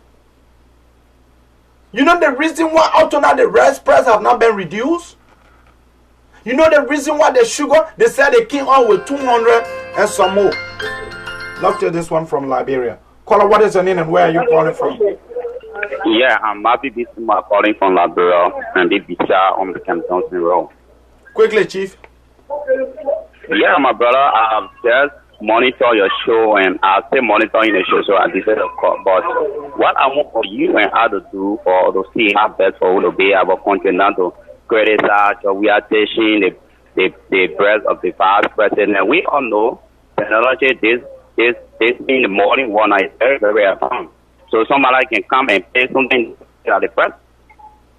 You know the reason why up to now the rice price have not been reduced? You know the reason why the sugar, they said they came out with 200 and some more. Look at this one from Liberia. Caller, what is your name and where are you calling from? Yeah, I'm Mabi Bisma calling from Liberia and Bisha on the Camp Johnson Road. Quickly, Chief. Yeah, my brother, I've just monitor your show and I'll say monitoring the show, so I decided to call. But what I want for you and I to do for to see how best for to be our country, not to criticize or we are taking the breath of the vice president. We all know technology this in the morning one is very, very important. So somebody can come and say something to the press.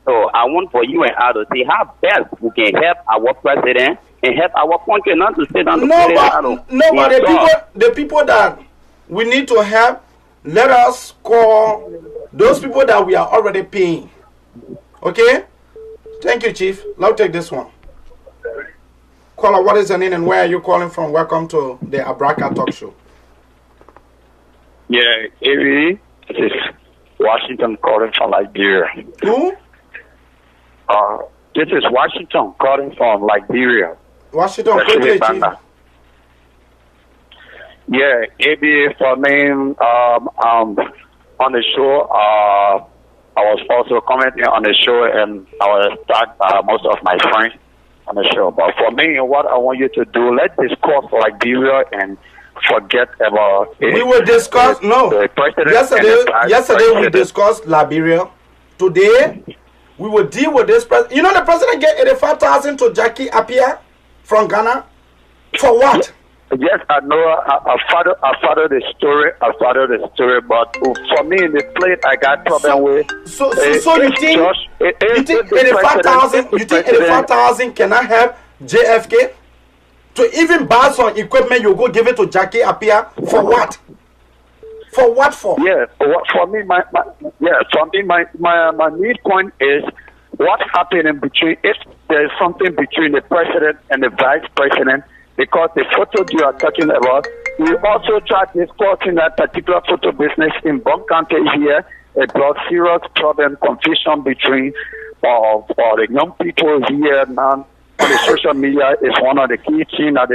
So I want for you and I to see how best we can help our president and help our country, not to sit on the the people that we need to help, let us call those people that we are already paying. Okay? Thank you, Chief. Now take this one. Caller, what is your name and where are you calling from? Welcome to the Abraka Talk Show. Yeah, Avery, this is Washington calling from Liberia. Who? This is Washington calling from Liberia. Washington, quickly, Chief. Yeah, Avery, for me, on the show, I was also commenting on the show and I will start most of my friends on the show. But for me, what I want you to do, let's discuss Liberia and forget about it. We will discuss, yesterday we discussed Liberia. Today, we will deal with this president. You know the president gave 85,000 to Jackie Appiah from Ghana? For what? Yes, I know. I follow the story. But for me, in the plate, I got problem with. So you think 85,000? You think 85,000 cannot help JFK to even buy some equipment? You go give it to Jackie Appiah for what? For what for? Yeah, for me, my main point is what happened in between. If there is something between the president and the vice president. Because the photo you are talking about, we also tried discussing that particular photo business in Bon County here. It brought serious problem, confusion between the young people here now on the social media is one of the key things that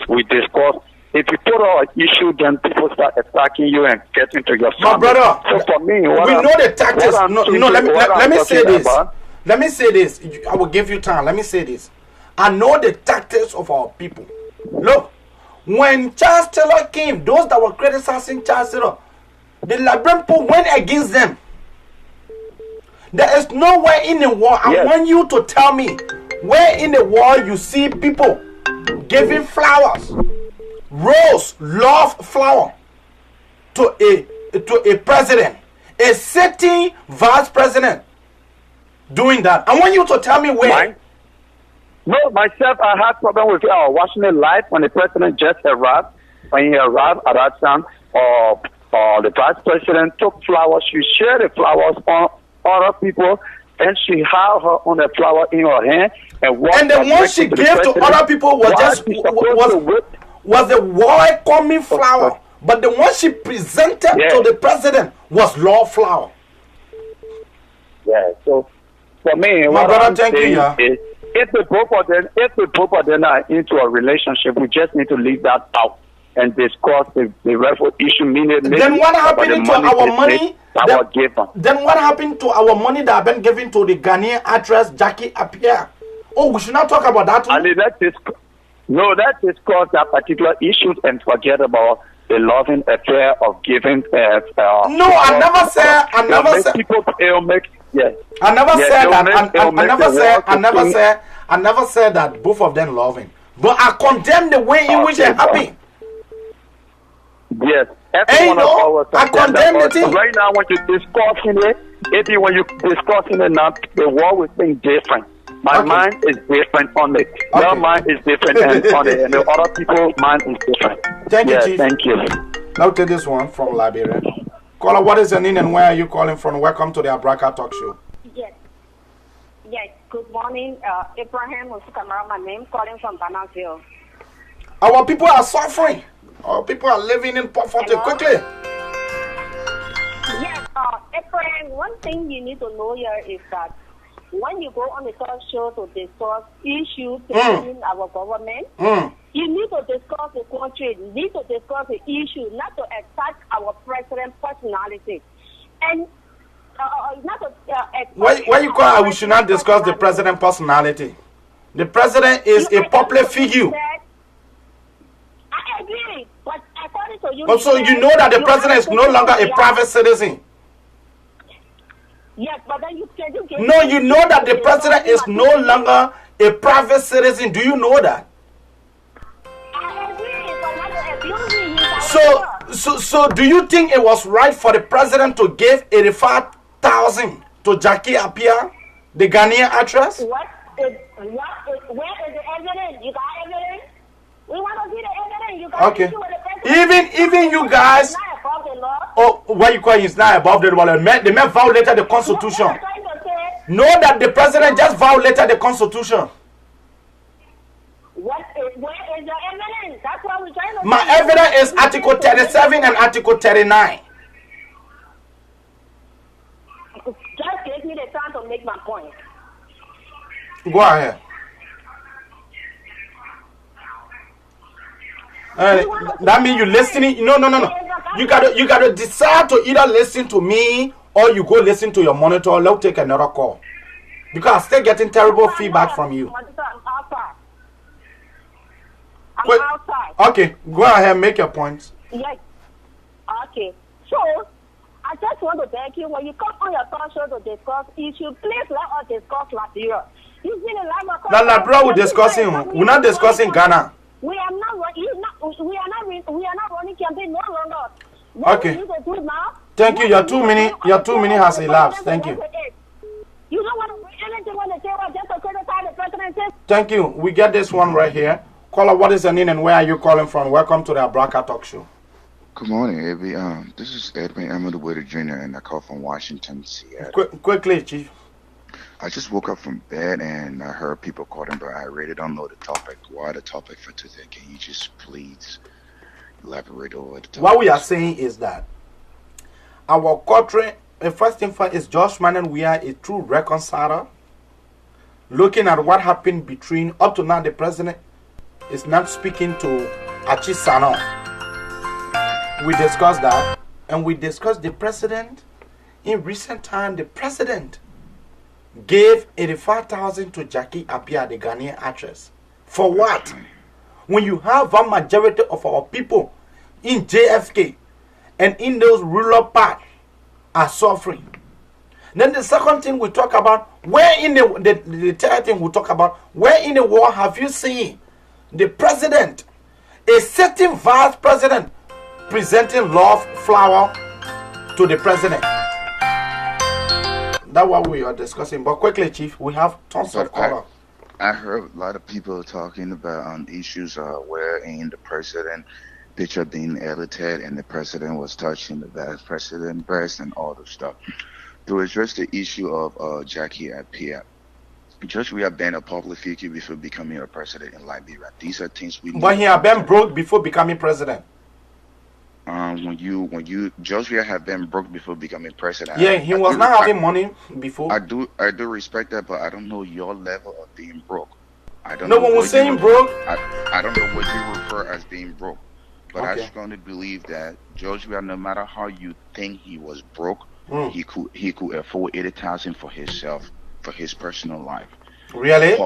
we discuss. If you put out an issue, then people start attacking you and get into your family. My brother, so for me, we know the tactics. Let me say this. Let me say this. I will give you time. Let me say this. I know the tactics of our people. Look, when Charles Taylor came, those that were criticizing Charles Taylor, the Liberian people went against them. There is nowhere in the world. I want you to tell me where in the world you see people giving flowers, rose, love flower to a president, a sitting vice president. doing that. I want you to tell me where. No, myself, I had problem with watching it live when the president just arrived. When he arrived at that time, the vice president took flowers. She shared the flowers on other people, and she had her on the flower in her hand. And the one she gave to other people was the welcoming flower. But the one she presented to the president was love flower. Yeah, so for me, my brother, thank you. Is, if the both of them are into a relationship, we just need to leave that out and discuss the real issue. Then what happened to our money? Then what happened to our money that have been given to the Ghanaian actress Jackie Appiah? Oh, we should not talk about that one. Let's discuss that particular issue and forget about the loving affair of giving. No, I never said. I never said. People yes. I never said that. I never said that both of them loving. But I condemn the way in which it happened. Yes. I condemn the thing. Right now, when you're discussing it, when you're discussing it now, the world will think different. My mind is different on it. Your mind is different on it, and the other people's mind is different. Thank you, Chief. Thank you. Now take this one from Liberia. Caller, what is your name and where are you calling from? Welcome to the Abraka Talk Show. Yes. Yes. Good morning, Abraham Musukamara. My name calling from Banasville. Our people are suffering. Our people are living in poverty quickly. Yes, Abraham, one thing you need to know here is that when you go on the talk show to discuss issues in our government, you need to discuss the country, you need to discuss the issue, not to attack our president's personality. And not to why you call we should not discuss the president's personality? The president is a public figure. I agree, but according to you... Also, you know that the president is no longer a private citizen. Yes, but then you can do... No, you know that the president is no longer a private citizen. Do you know that? I agree, but not abusing. So do you think it was right for the president to give 85,000 to Jackie Appiah, the Ghanaian actress? Where is the evidence? You got evidence? We want to see the evidence. You got okay. Even you guys. Oh, what you call it is not above the law. The man violated the Constitution. Know that the president just violated the Constitution. Where is the evidence? That's what we're trying to. My evidence is Article 37 and Article 39. Just give me the time to make my point. Go ahead. That means you listening. No. You gotta decide to either listen to me or you go listen to your monitor. Let's take another call because I'm still getting terrible feedback from you. I'm outside. Okay, go ahead, make your points. Yes. Okay. So I just want to beg you, when you come on your talk show to discuss issues, please let us discuss Liberia. Now, Liberia we're discussing. We're not discussing Ghana. We are not running campaign no longer. What okay. We need to do now, thank you. Your 2 minutes has elapsed. Thank you. You don't want to bring anything on the table just to criticize the president. Thank you. We get this one right here. Caller, what is your name and where are you calling from? Welcome to the Abraka Talk Show. Good morning, Abby. This is Edwin Amadou Jr. and I call from Washington, Seattle. Quickly, Chief. I just woke up from bed and I heard people calling, but I really don't know the topic. Why the topic for today? Can you just please elaborate over the topic? What we are saying is that our country, first thing first, is Josh Mannen. We are a true reconciler. Looking at what happened between, up to now, the president is not speaking to Achi Sano. We discussed that, and we discussed the president. In recent time, the president gave 85,000 to Jackie Appiah, the Ghanaian actress. For what? When you have a majority of our people in JFK and in those rural parts are suffering. Then the second thing we talk about, where in the third thing we talk about, where in the world have you seen the president, a certain vice president, presenting love flower to the president? That's what we are discussing. But quickly, Chief, we have tons of callers. I heard a lot of people talking about issues wherein the president picture being edited and the president was touching the vice president breast and all the stuff. To address the issue of Jackie Appiah, Judge, we have been a public figure before becoming a president in Liberia. These are things we. But he have been broke before becoming president. When you Judge, we have been broke before becoming president. Yeah, he was not having money before. I do respect that, but I don't know your level of being broke. I don't. No know one was saying broke. I don't know what you refer as being broke, but Okay. I strongly believe that Judge, no matter how you think he was broke, he could afford 80,000 for himself, for his personal life. Really?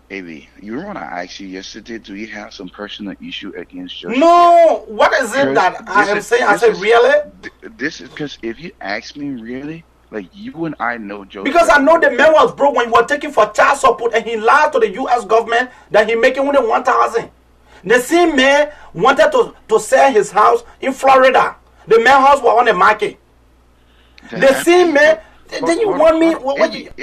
Baby, you want to ask you yesterday, do you have some personal issue against Judge? No, what is it that I am saying? I said, really? This is because if you ask me really, like you and I know Judge. Because I know the man was broke when he was taking for child support and he lied to the U.S. government that he making only 1,000. The same man wanted to sell his house in Florida. The man house was on the market. The same man. Then you want me?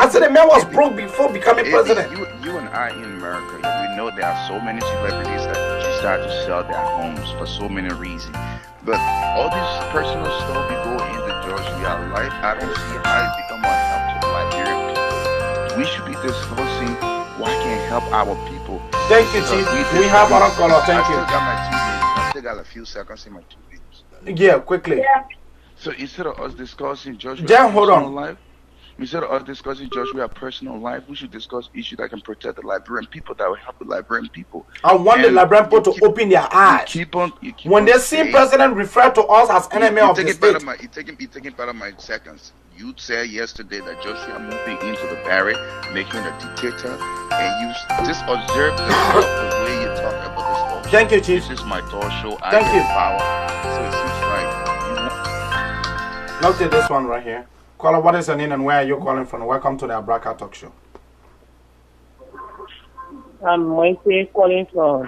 I said the man was broke before becoming president. You and I in America, we know there are so many celebrities that just start to sell their homes for so many reasons. But all this personal stuff we go into George real life, I don't see how it become a help to the Liberian people. We should be discussing what can help our people. Thank you, Chief. We have our caller. Thank you. I still got a few seconds in my 2 minutes. Yeah, quickly. Yeah. So instead of us discussing Joshua hold on. life, instead of us discussing Joshua personal life, we should discuss issues that can protect the Liberian people, that will help the Liberian people. I want the Liberian people to open their eyes. When they see president refer to us as enemy of the state. You're taking part of my seconds. You said yesterday that Joshua moving into the barrack, making a dictator, and you just observe the way you talk about this whole. Thank you, Chief. This is my talk show. Thank you. Power. So it seems like Let's take this one right here. Caller, what is your name and where are you calling from? Welcome to the Abraka Talk Show. I'm Moise calling from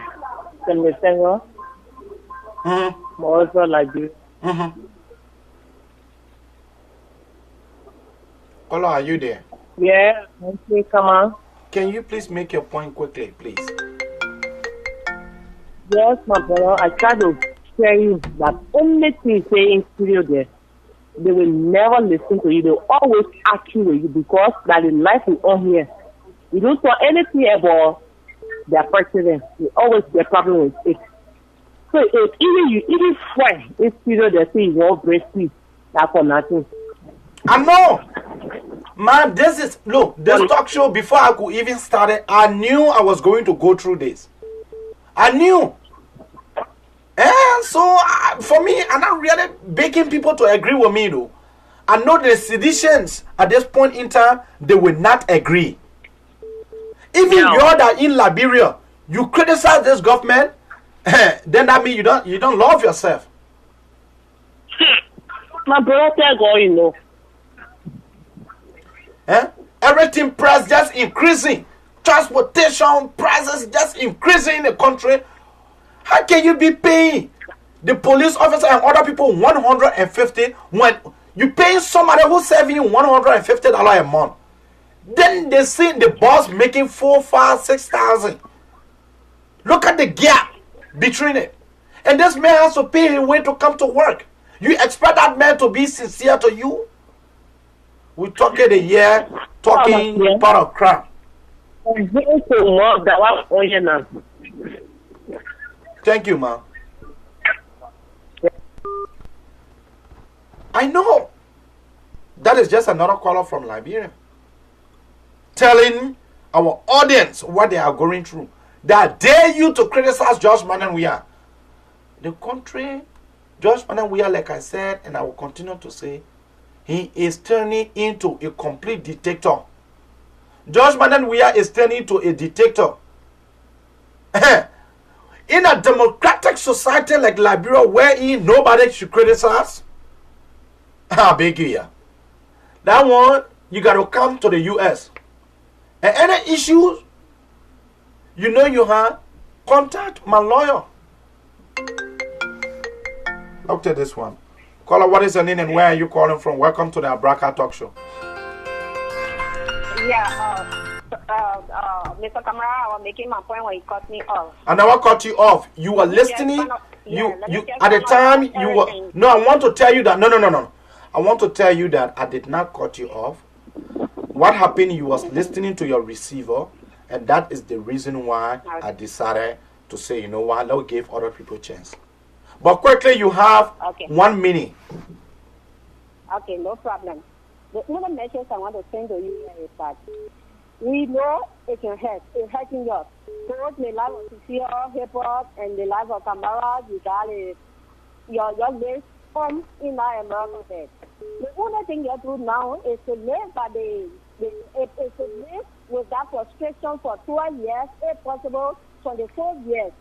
Senegal. Also Liberia. Caller, are you there? Yeah, Moise, come on. Can you please make your point quickly, please? Yes, my brother. I try to tell you that only thing saying studio there. They will never listen to you. They will always argue with you because that is life we own here. You don't know anything about their president. You always get problem with it. So if even friend, if studio they say you won't break peace, that's for nothing. I know. Man, this talk show, before I could even start it, I knew I was going to go through this. I knew. And so, for me, I'm not really begging people to agree with me, though. I know the seditions at this point in time, they will not agree. Even you're that in Liberia, you criticize this government, then that means you don't love yourself. My brother, you know. Everything price just increasing. Transportation prices just increasing in the country. How can you be paying the police officer and other people $150 when you paying somebody who's saving you $150 a month? Then they see the boss making 4, 5, 6,000. Look at the gap between it. And this man has to pay his way to come to work. You expect that man to be sincere to you? We talking a year, talking part of crap. Thank you, ma'am. I know. That is just another caller from Liberia. Telling our audience what they are going through. That dare you to criticize Josh Mananwia. The country, Josh Mananwia, like I said, and I will continue to say, he is turning into a complete dictator. Josh Mananwia is turning into a dictator. In a democratic society like Liberia, where nobody should criticize, I beg you, yeah. That one, you got to come to the U.S. And any issues, you know you have, contact my lawyer. Look at this one. Caller, what is your name and where are you calling from? Welcome to the Abraka Talk Show. Yeah, Mr. Kamara, I was making my point when you cut me off. And I will cut you off. You were listening. You at the time you were. No, I want to tell you that. No. I want to tell you that I did not cut you off. What happened? You was listening to your receiver, and that is the reason why I decided to say, you know what, let's give other people a chance. But quickly, you have 1 minute. Okay, no problem. The other message I want to send to you is that we know it can hurt. It's hurting us. Both the life of Cecilia, hip-hop, and the life of Kamara, you got your list from in our America. The only thing you have to do now is to live by to live with that frustration for 12 years, if possible, 24 years.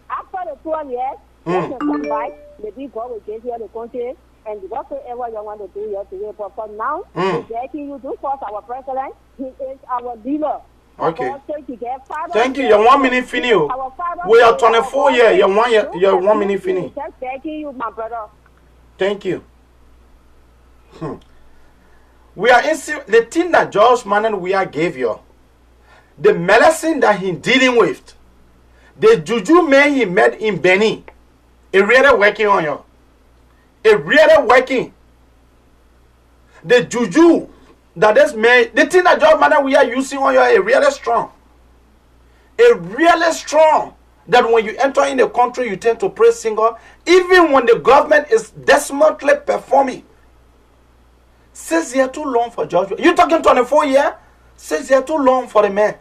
After the 12 years, you can come back. Maybe God will give you the country, and whatsoever you want to do, you have to do. But for now, Jackie, you do force our president. He is our leader. Okay. Thank you. You're 1 minute finish. We are 24 years. You're 1 minute finish. Thank you, my brother. Thank you. We are the thing that George Manuel Weah gave you, the medicine that he's dealing with, the juju man he met in Benin, it really working on you. It really working. The juju that this man, the thing that George Manuel Weah using on you, is really strong. It really strong. That when you enter in the country, you tend to pray single, even when the government is desperately performing. 6 years too long for George. You talking 24 years? 6 years too long for the man.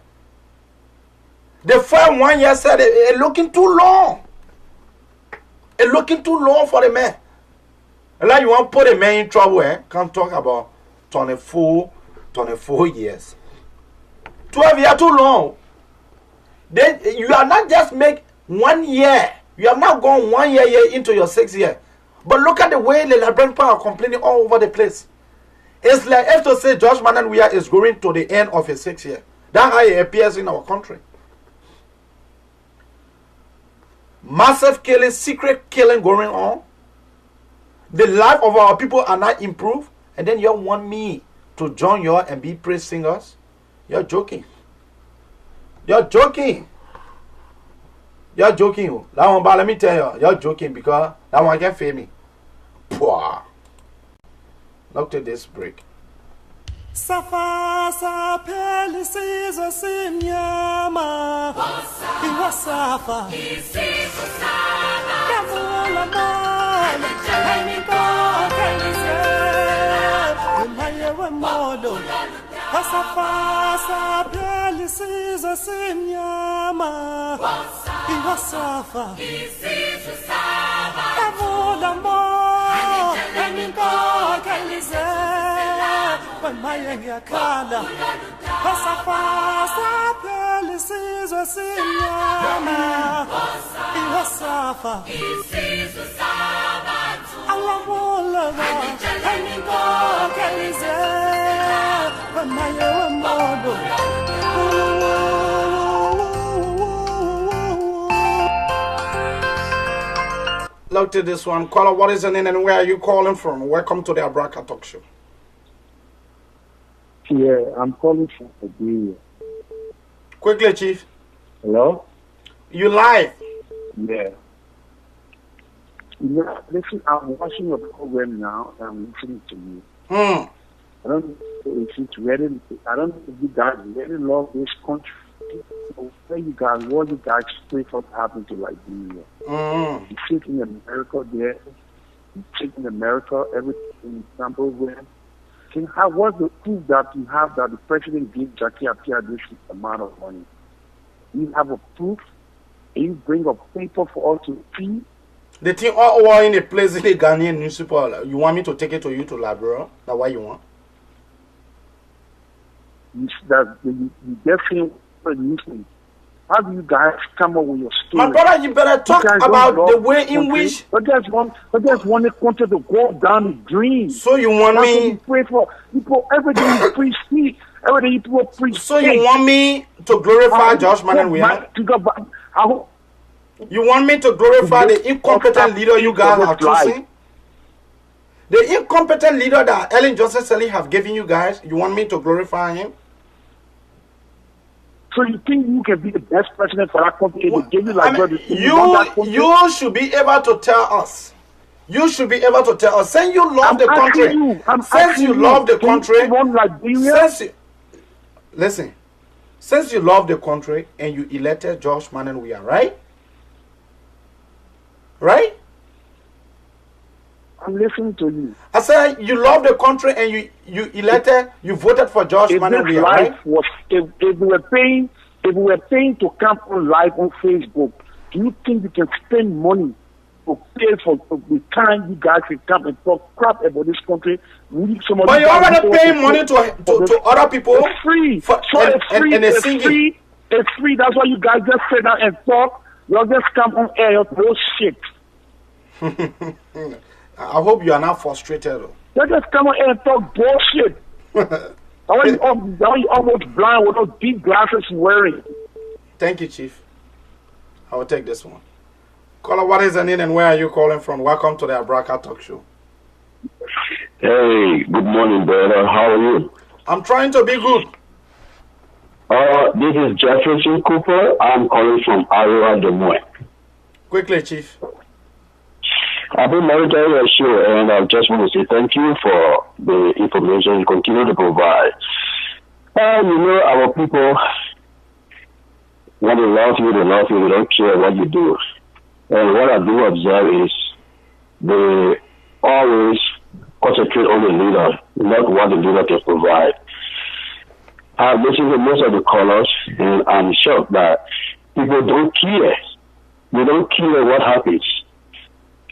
The first 1 year said it looking too long. It looking too long for the man. Like you want to put a man in trouble, eh? Can't talk about 24 years. 12 years too long. Then you are not just make 1 year. You have not gone 1 year into your 6 year. But look at the way the Liberian people are complaining all over the place. It's like if to say George Manuel Weah is going to the end of his 6 year. That's how it appears in our country. Massive killing, secret killing going on. The life of our people are not improved. And then you want me to join you and be praise singers? You're joking. You're joking. You're joking. That one, but let me tell you, you're joking because that one can fail me. Pwah. Look to this break. Safa sapeli sizo simnyama Iwasafa Isizo saba Kavula mola Haini kote lise Umaye we modo Safa sapeli sizo simnyama Iwasafa Isizo saba Kavula mola Haini kote lise Mayenge kala Pasafasa pele sizo sinyama Iwasafa Isizo sabatu Alamola Haningo kalize Wamaye wamodo Look to this one. Caller, what is your name and where are you calling from? Welcome to the Abraka Talk Show. Yeah, I'm calling from Liberia. Quickly, Chief. Hello? You live? Yeah. Yeah, listen, I'm watching your program now and I'm listening to you. I don't know if it's really, I don't know if you guys really love this country. Where you guys, what you guys pray for to happen to Liberia. You sit in America there, you sit in America, everything example where. What's the proof that you have that the president gave Jackie Appiah this amount of money? You have a proof, and you bring a paper for us to see. The thing all over in the place in the Ghanaian newspaper. You want me to take it to you to Liberia? That's what you want? You definitely newspaper. How do you guys come up with your story? My brother, you better talk about the way in which... I just want the country to go down the dream. So you want me... You pray for people, everything you preach, everything you people preach. So you want me to glorify Josh Manuel Weah? You want me to glorify the incompetent leader you guys are choosing? The incompetent leader that Ellen Johnson Sirleaf have given you guys, you want me to glorify him? So you think you can be the best president for that country? You should be able to tell us. You should be able to tell us. Since you love the country. Since you love the country. Listen. Since you love the country and you elected Josh Manenwia, right? Right? I'm listening to you. I said you love the country and you voted for Josh Manenwia, right? If we were paying to come on live on Facebook, do you think we can spend money to pay for the time you guys can come and talk crap about this country? But you already paying money to other people. It's free. It's free. That's why you guys just sit down and talk. You'll just come on air and throw shit. I hope you are not frustrated though. You just come on air and talk bullshit. Are you almost blind with those deep glasses you're wearing? Thank you, Chief. I will take this one. Caller, what is the name and where are you calling from? Welcome to the Abraka Talk Show. Hey, good morning, brother. How are you? I'm trying to be good. This is Jefferson Cooper. I'm calling from Iowa, Des Moines. Quickly, Chief. I've been monitoring your show, and I just want to say thank you for the information you continue to provide. Our people, when they love you, they don't care what you do. And what I do observe is they always concentrate on the leader, not what the leader can provide. I've listened to most of the callers, and I'm shocked that people don't care. They don't care what happens.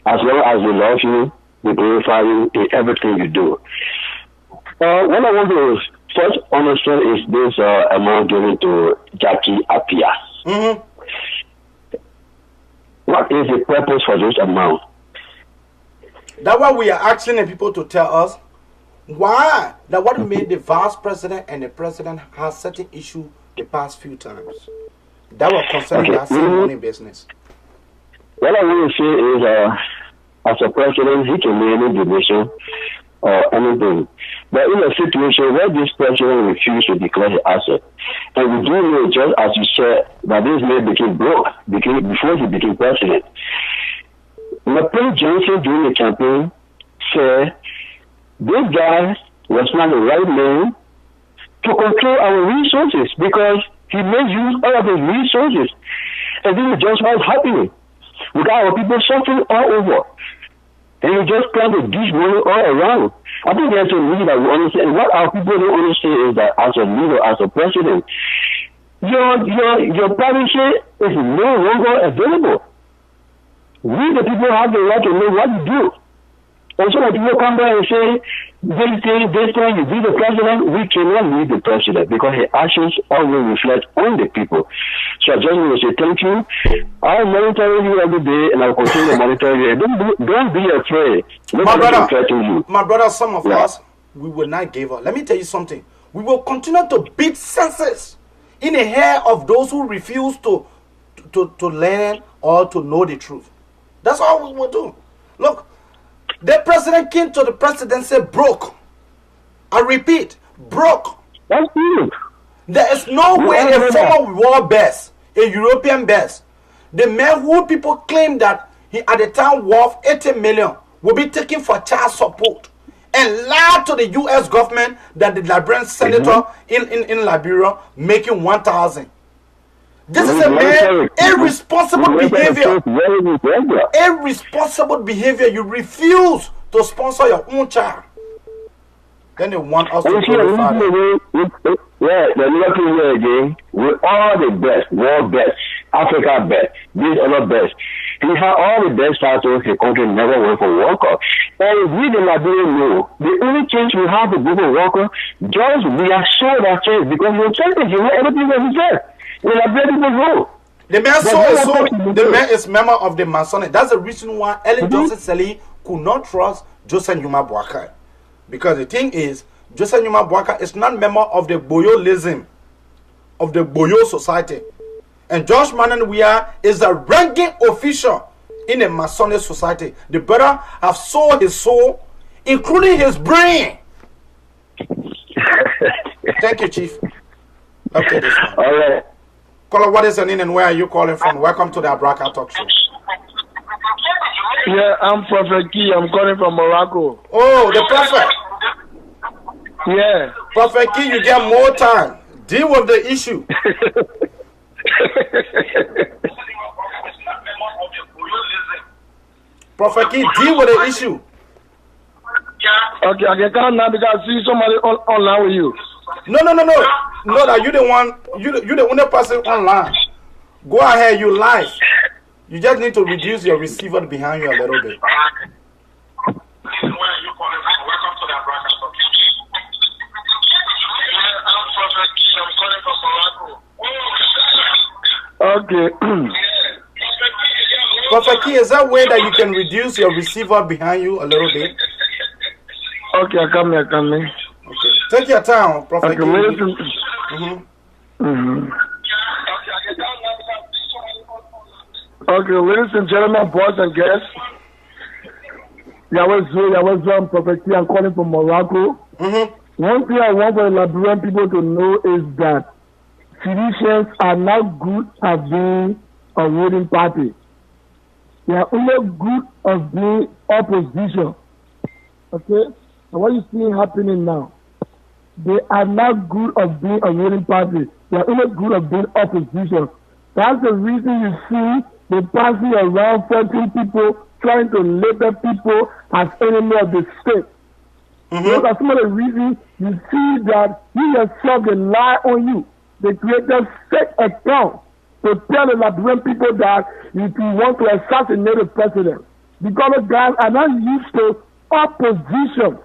As long as they love you, they glorify you in everything you do. What I want to first understand is this amount given to Jackie Appiah. Mm-hmm. What is the purpose for this amount? That's why we are asking the people to tell us why. That what made the vice president and the president have certain issue the past few times. That was concerning that same money business. What I want to say is, as a president, he can make any donation or anything. But in a situation where this president refused to declare his asset, and we do know, just as you said, that this man became broke before he became president. President Johnson during the campaign said this guy was not the right man to control our resources because he made use of all of his resources. And this is just what's happening. We got our people suffering all over. And we just plan to dish money all around. I think there's a need that we understand. What our people don't understand is that as a leader, as a president, your privacy is no longer available. We, the people, have the right to know what you do. And so when people come back and say, this time you be the president, we cannot lead the president because his actions always reflect on the people. So I just want to say thank you. I'll monitor you every day and I'll continue to monitor you. Don't be afraid. My brother, some of us, we will not give up. Let me tell you something. We will continue to beat senses in the hair of those who refuse to learn or to know the truth. That's all we will do. Look, the president came to the presidency broke. I repeat, broke. That's good. There is no way a former world best, a European best, the man who people claim that he at the time worth 80 million will be taken for child support and lied to the U.S. government that the Liberian senator in Liberia making 1,000. This is a man, irresponsible behavior. Irresponsible behavior. You refuse to sponsor your own child. Then they want us to glorify them. Yeah, the European way again, with all the best, world best, Africa best, these other best. He had all the best titles, the country never went for World Cup. And we the Liberian know, the only chance we have to go for World Cup, just we are sure that chance because you're telling you know everything that he said. The man the man is member of the Masonic. That's the reason why Ellen Johnson Sirleaf could not trust Joseph Numa Boakai. Because the thing is, Joseph Numa Boakai is not member of the Boyoism, of the Boyo Society. And Josh Manenwia is a ranking official in the Masonic Society. The brother have sold his soul including his brain. Thank you, Chief. Okay, this one. All right. Caller, what is your name and where are you calling from? Welcome to the Abraka Talk Show. Yeah, I'm Prophet Key. I'm calling from Morocco. Oh, the prophet. Yeah. Prophet Key, you get more time. Deal with the issue. Prophet Key, deal with the issue. Okay, I can come now because I see somebody online with you. No. No, that you the one. You the only person online. Go ahead, you live. You just need to reduce your receiver behind you a little bit. Okay. Prophet Key, is that way that you can reduce your receiver behind you a little bit? Okay, I come here. Okay. Take your time, Prophet Key. Okay, ladies and gentlemen, boys and guests. Yahweh, Prophet Key, I'm calling from Morocco. One thing I want for the Liberian people to know is that Tunisians are not good at being a ruling party. They are only good at being opposition. Okay? And what you see happening now, they are not good at being a ruling party. They are only good at being opposition. That's the reason you see they passing around 14 people trying to label people as enemy of the state. Those are some of the reasons you see that you yourself they lie on you. They created fake accounts to tell the Liberian people that if you want to assassinate the president, because the guys are not used to opposition.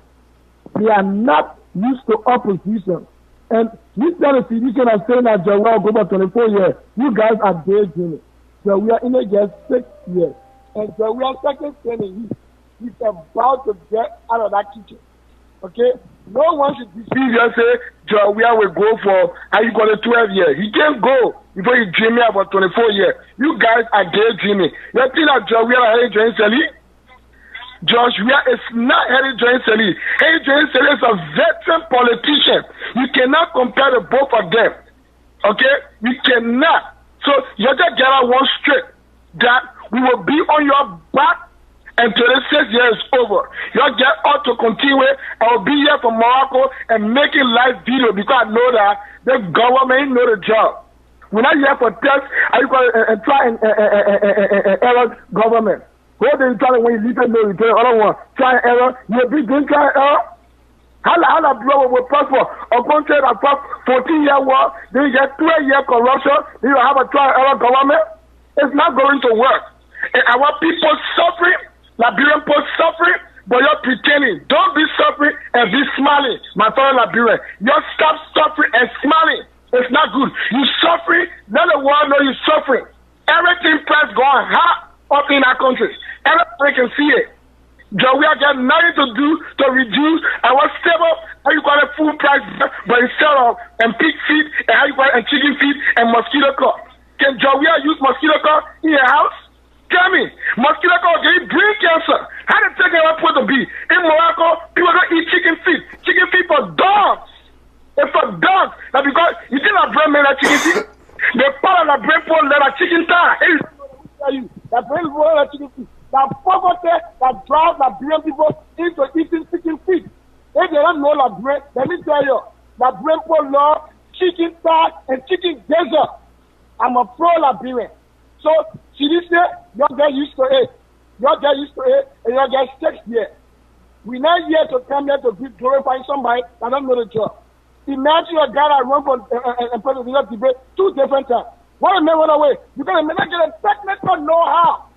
They are not used to opposition. And you tell the physician are saying that Joel go back 24 years. You guys are daydreaming. So we are in a year 6 years. And so we are second standing. He's about to get out of that kitchen. Okay? No one should deceive you and say, Joel, we will go for, how you got a 12 years. He can't go before you dream about 24 years. You guys are daydreaming. You think that Joel, we are heading join Sally? Josh, we are not heading join Sally. Heading join Sally is a veteran politician. You cannot compare the both of them. Okay? You cannot. So you just get out one straight that we will be on your back until the 6 years is over. You get out to continue. I will be here from Morocco and making live video because I know that the government know the job. We're not here for test. Are you going to try and error government? What are you trying when you leave it? No, I don't want try and error. You'll be doing try and error. How blow with passport? A country that 14-year war, then you get 12-year corruption, then you have a trial error government. It's not going to work. And our people suffering, Liberian people suffering, but you're pretending. Don't be suffering and be smiling, my fellow Liberian. You stop suffering and smiling. It's not good. You suffering, let the world know you're suffering. Everything price going high up in our country. Everybody can see it. We are getting nothing to do to reduce our stable, how you call it, food price, but instead of and pig feed and how you call it, and chicken feed and mosquito coil. Can Jawia use mosquito coil in your house? Tell me, mosquito coil can bring cancer? How did take it supposed to be? In Morocco, people don't eat chicken feed. Chicken feed for dogs. It's for dogs. Now because you think that brain made that chicken feed? They part of the brain pool that chicken thigh. That brain pool that chicken feed. That poverty that drives Liberian people into eating chicken feet. If they don't know Liberian, let me tell you, Liberian people love chicken thigh and chicken gizzard. I'm a pro-Liberian. So, see this year, y'all get used to it. Y'all get used to it, and y'all get 6 years. We're not here to come here to glorify somebody that don't know the job. Imagine a guy that run for presidential debate 2 different times. One of them went away because they may not get a technical know-how.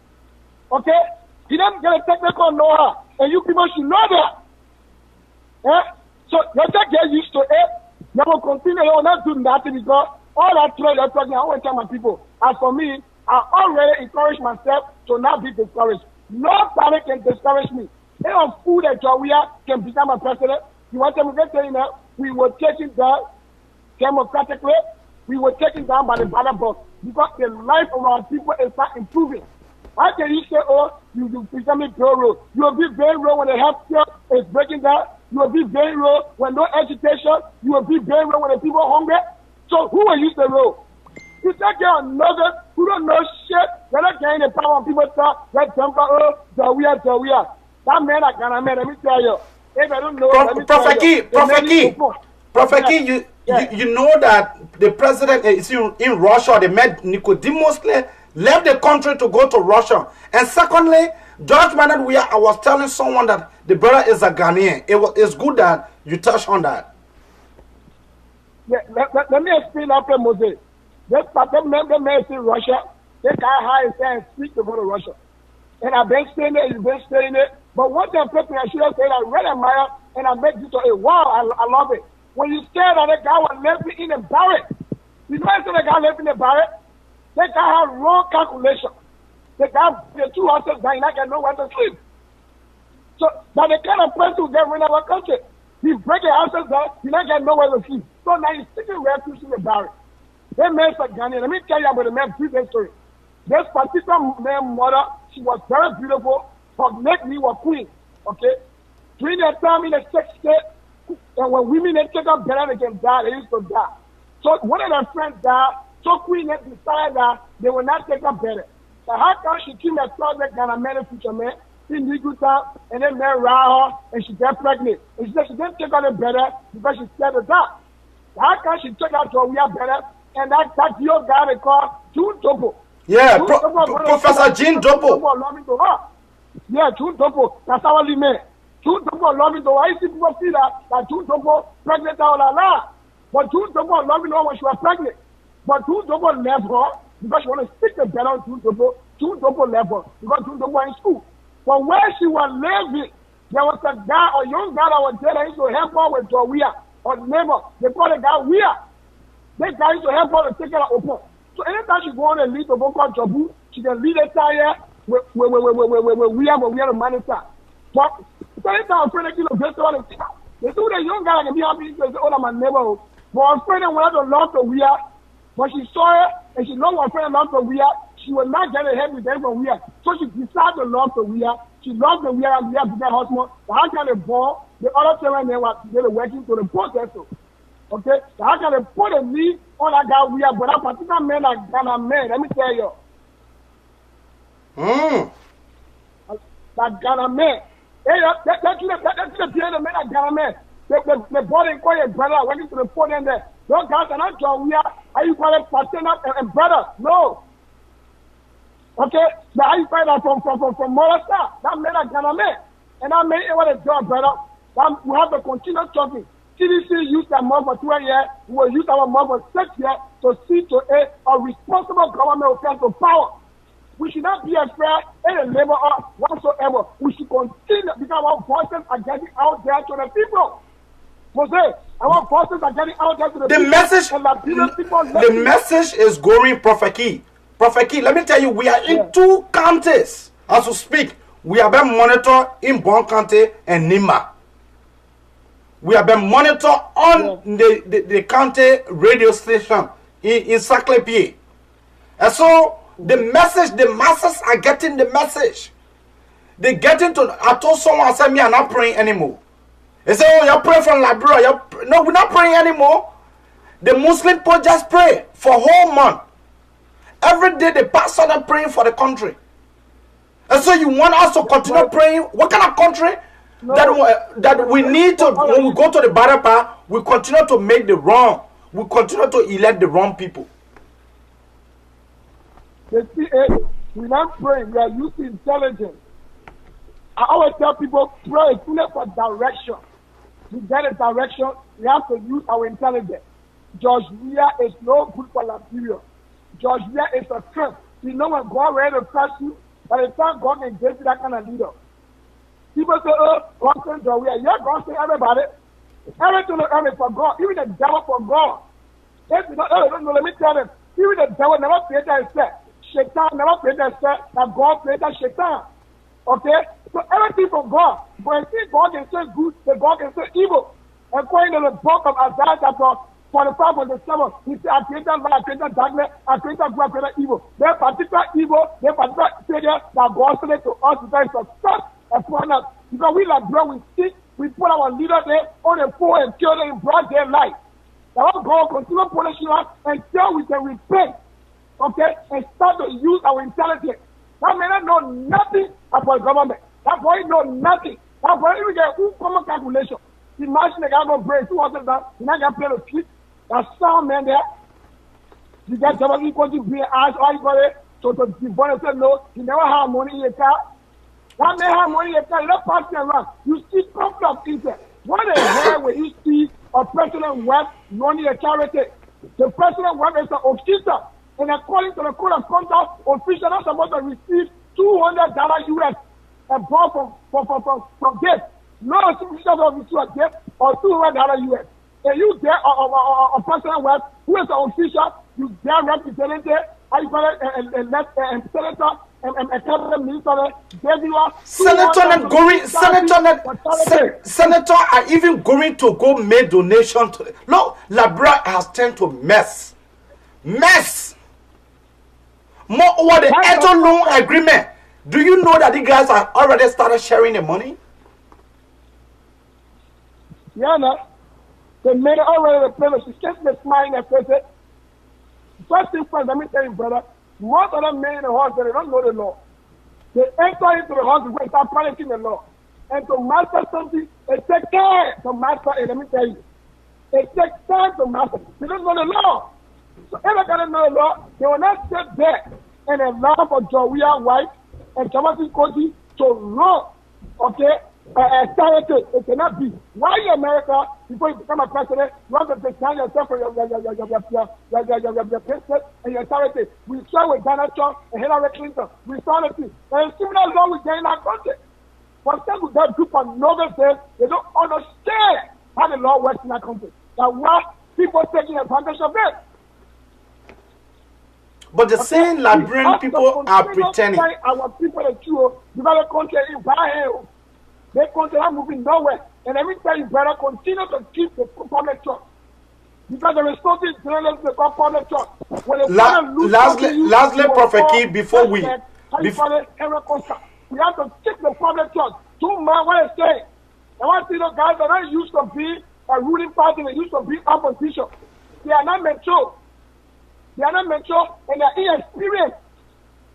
Okay? He doesn't get a technical know-how. And you people should know that. So, you just get used to it. You will continue. You will not do nothing because all that trade you're talking, I want to tell my people. As for me, I already encourage myself to not be discouraged. Nobody can discourage me. Any food that Jawia can become a president, you want them to tell you now, we will take it down democratically. We will take it down by the ballot box because the life of our people is not improving. How can you say, oh, you becoming very rural? You will be very rural when the health care is breaking down. You will be very low when no education. You will be very low when the people are hungry. So who will use the road? You take care of nothing who don't know shit. They're not getting the power when people talk. That temper, oh, the we are. That man, I can't, let me tell you. If I don't know, Prophet Key, you know that the president is in Russia. They met Nicodemus, left the country to go to Russia. And secondly, George Maynard, I was telling someone that the brother is a Ghanaian. It's good that you touch on that. Yeah, let me explain after Moses. This particular man in Russia, they can't hide and speak to go to Russia. And I've been saying it, you've been saying it. But one thing I should have said, I read admire and I made this a wow, I love it. When you said that the guy was living in a barrack, you know I said the guy living in a barrack? That guy had wrong calculation. The guy, the 2 houses dying, I can know where to sleep. So, but the kind of person who get rid of our country, he break the houses down, he not get nowhere to sleep. So now he's taking refuge in the barrack. That man's a Ghanaian. Let me tell you about the man's previous story. This particular man's mother, she was very beautiful. Her me was queen. Okay? During that time in the sex state, and when women they take up better, they can die. They used to die. So one of their friends died. So queen had decided that they will not take up better. So how come she came and saw that kind of man in future man in legal time, and then man ran her and she got pregnant. And she said she didn't take on it better because she scared to die. How come she took out to a real better? And that your guy they call June Topo. Yeah, Professor Jean Topo. Yeah, June Topo. That's our limit. June Topo loving to. I see people feel that June Topo pregnant all la. But June Topo loving her when she was pregnant. But June Topo left her because she want to stick the better on June Topo. June Topo left her because June Topo in school. But where she was living, there was a guy, a young guy that was there that used to help her with Joria, or neighbor. They call the guy Wea. That guy used to help her to take care of open. So anytime she go on and lead the book called Jobu, she can lead a tire with we are the monitor. But anytime I'm afraid of based on they see the young guy can be happy because oh my neighborhood. But I'm afraid that when I don't love the Wea, when she saw her and she know her friend loved the Wea, she will not get ahead with them from Wea. So she decided to love the Wea. She loved the Wea and Wea became husband. The how can they ball? The other children they were working to the protest. Okay? So how can they put a knee on that guy Wea? But that particular man like Ghana man, let me tell you. That Ghana man. That's the period of men like Ghana man. They bought and call your brother working to the port and there. Those guys are not John Wea. How you call it partner and brother? No. Okay? Now how you find that from Morasta? That man like Ghana man. And that man ain't what a job, brother. That we have to continue talking. CDC used that money for 12 years. We will use our money for 6 years to see to a responsible government will come to power. We should not be afraid any labor or whatsoever. We should continue because our voices are getting out there to the people. Jose, our voices are getting out there to the people. The message is going, Prophet Key. Prophet Key, let me tell you, we are in 2 counties as we speak. We have been monitored in Bon County and Nima. We have been monitored on the county radio station in Saclay. And so the message, the masses are getting the message. They get into. I told someone, I said, me, I'm not praying anymore. They say, oh, you're praying from Liberia. No, we're not praying anymore. The Muslim people just pray for a whole month. Every day the pastor are praying for the country. And so you want us to continue praying? What kind of country? No. That we need to, when we go to the battle part, we continue to make the wrong. We continue to elect the wrong people. You see, we're not praying, we are using intelligence. I always tell people, pray for direction. To get a direction, we have to use our intelligence. George Weah is no good for Liberia. George Weah is a trip. You know when God ready to press you, by the time God can give you that kind of leader. People say, oh, God sends George Weah. Yeah, God sends everybody. Everything is for God. Even the devil for God. Let me tell them. Even the devil never created himself. Shaitan never created himself. That God created Shaitan. Okay? So everything from God. But see, God can say good, but God can say evil. According to the book of Isaiah chapter 45 and 7, he said, I created light, I created darkness, I created good, I created evil. That particular evil, that particular failure that God said to us because it's a trust upon us. Because we like bro, we We put our leaders there on the phone and kill them in broad daylight. Now God continue punishing us until we can repent, okay, and start to use our intelligence. That man know nothing about government. That boy know nothing. That boy even get a common calculation. Imagine the guy going to break 200 dollars, you not going to pay the street. That sound man there. You get somebody equal to be asked, all you got it. So to divine and say no, you never have money in your car. That man have money in your car, you don't pass it around. You see conflict of interest. What the hell when you see a president work running a charity? The president work as an official, and according to the code of conduct, official not supposed to receive $200 US and brought from this. No official will receive a gift or $200 US. And you there a president work who is an official, you there representative, how you call it, and senator, and cabinet minister, Senator are even going to go make donation to. Look, Liberia has turned to mess. More over the Eto loan agreement. Do you know that the guys have already started sharing the money? Yeah, no. They made it already the payment. She kept me smiling at first. First thing first, let me tell you, brother. Most of them men in the hospital, they don't know the law. They enter into the hospital and start practicing the law. And to master something, it takes time to master it. Let me tell you. It takes time to master. They don't know the law. So if they don't know the law, they will not sit there and allow for Joria White and Thomas Koji to run, okay, charity. It cannot be. Why in America, before you become a president, you have to design yourself for your business and your charity. We saw with Donald Trump and Hillary Clinton. We saw the thing. And similar law we get in our country. For example, that group of noble says they don't understand how the law works in our country. That's why people taking advantage of it. But the same Liberian people are pretending. Our people are true. Develop country in Bahrain. They country are moving nowhere. And every time you better continue to keep the public trust. Because there is something journalists they call public trust. Lastly, Prophet Key, before we. We have to keep the public trust. Two man, what I say. I want to see those guys that are not used to be a ruling party, they used to be opposition. They are not mature. They are not mature and they are inexperienced.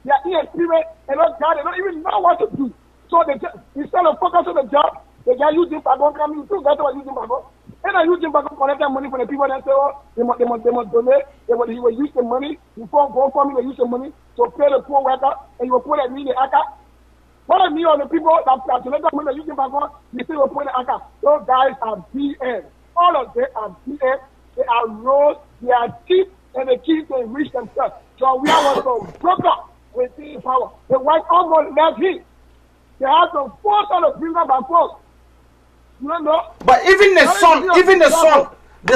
They are inexperienced and those guys, they don't even know what to do. So they just, instead of focus on the job, they get using Pagon coming too. That's what using Pagon. And I using Pagon collecting money from the people that say, oh, they must donate. He will use the money. Before go for me, they use the money to pay the poor worker and you will put it in the account. What I mean on the people that donate money using Pagon, you say will put in the account. Those guys are BN. All of them are BN. They are rose, they are cheap, and they keep to enrich themselves. So we are also broke up with the power. The white almost left him. They have to force on the finger by force. You don't know? But even the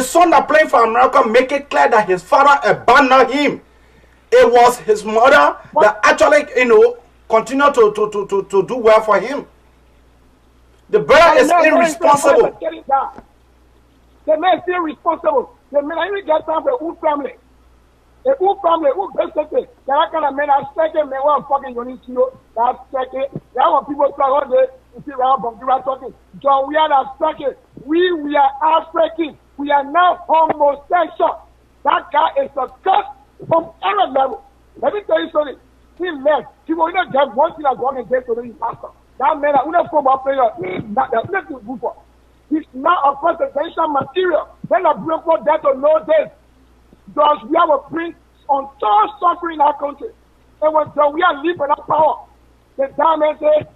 son that playing for America make it clear that his father abandoned him. It was his mother that actually, continue to do well for him. The brother is irresponsible. The man is still responsible. The man even get time for whole family. The whole family, who basically, that kind of men are second, man, what fucking you need to know. That's second. That when people talk all day, you see around from people talking. John, we are not second. We are African. We are not homosexual. That guy is a cut from every level. Let me tell you something. He left. He will not get one thing that's wrong against the pastor. That man, I wouldn't come up there. That's nothing good for. He's not a presidential material. Then I bring for that to know this. Because we have a prince on total suffering in our country. And when we are living that power, the diamond says,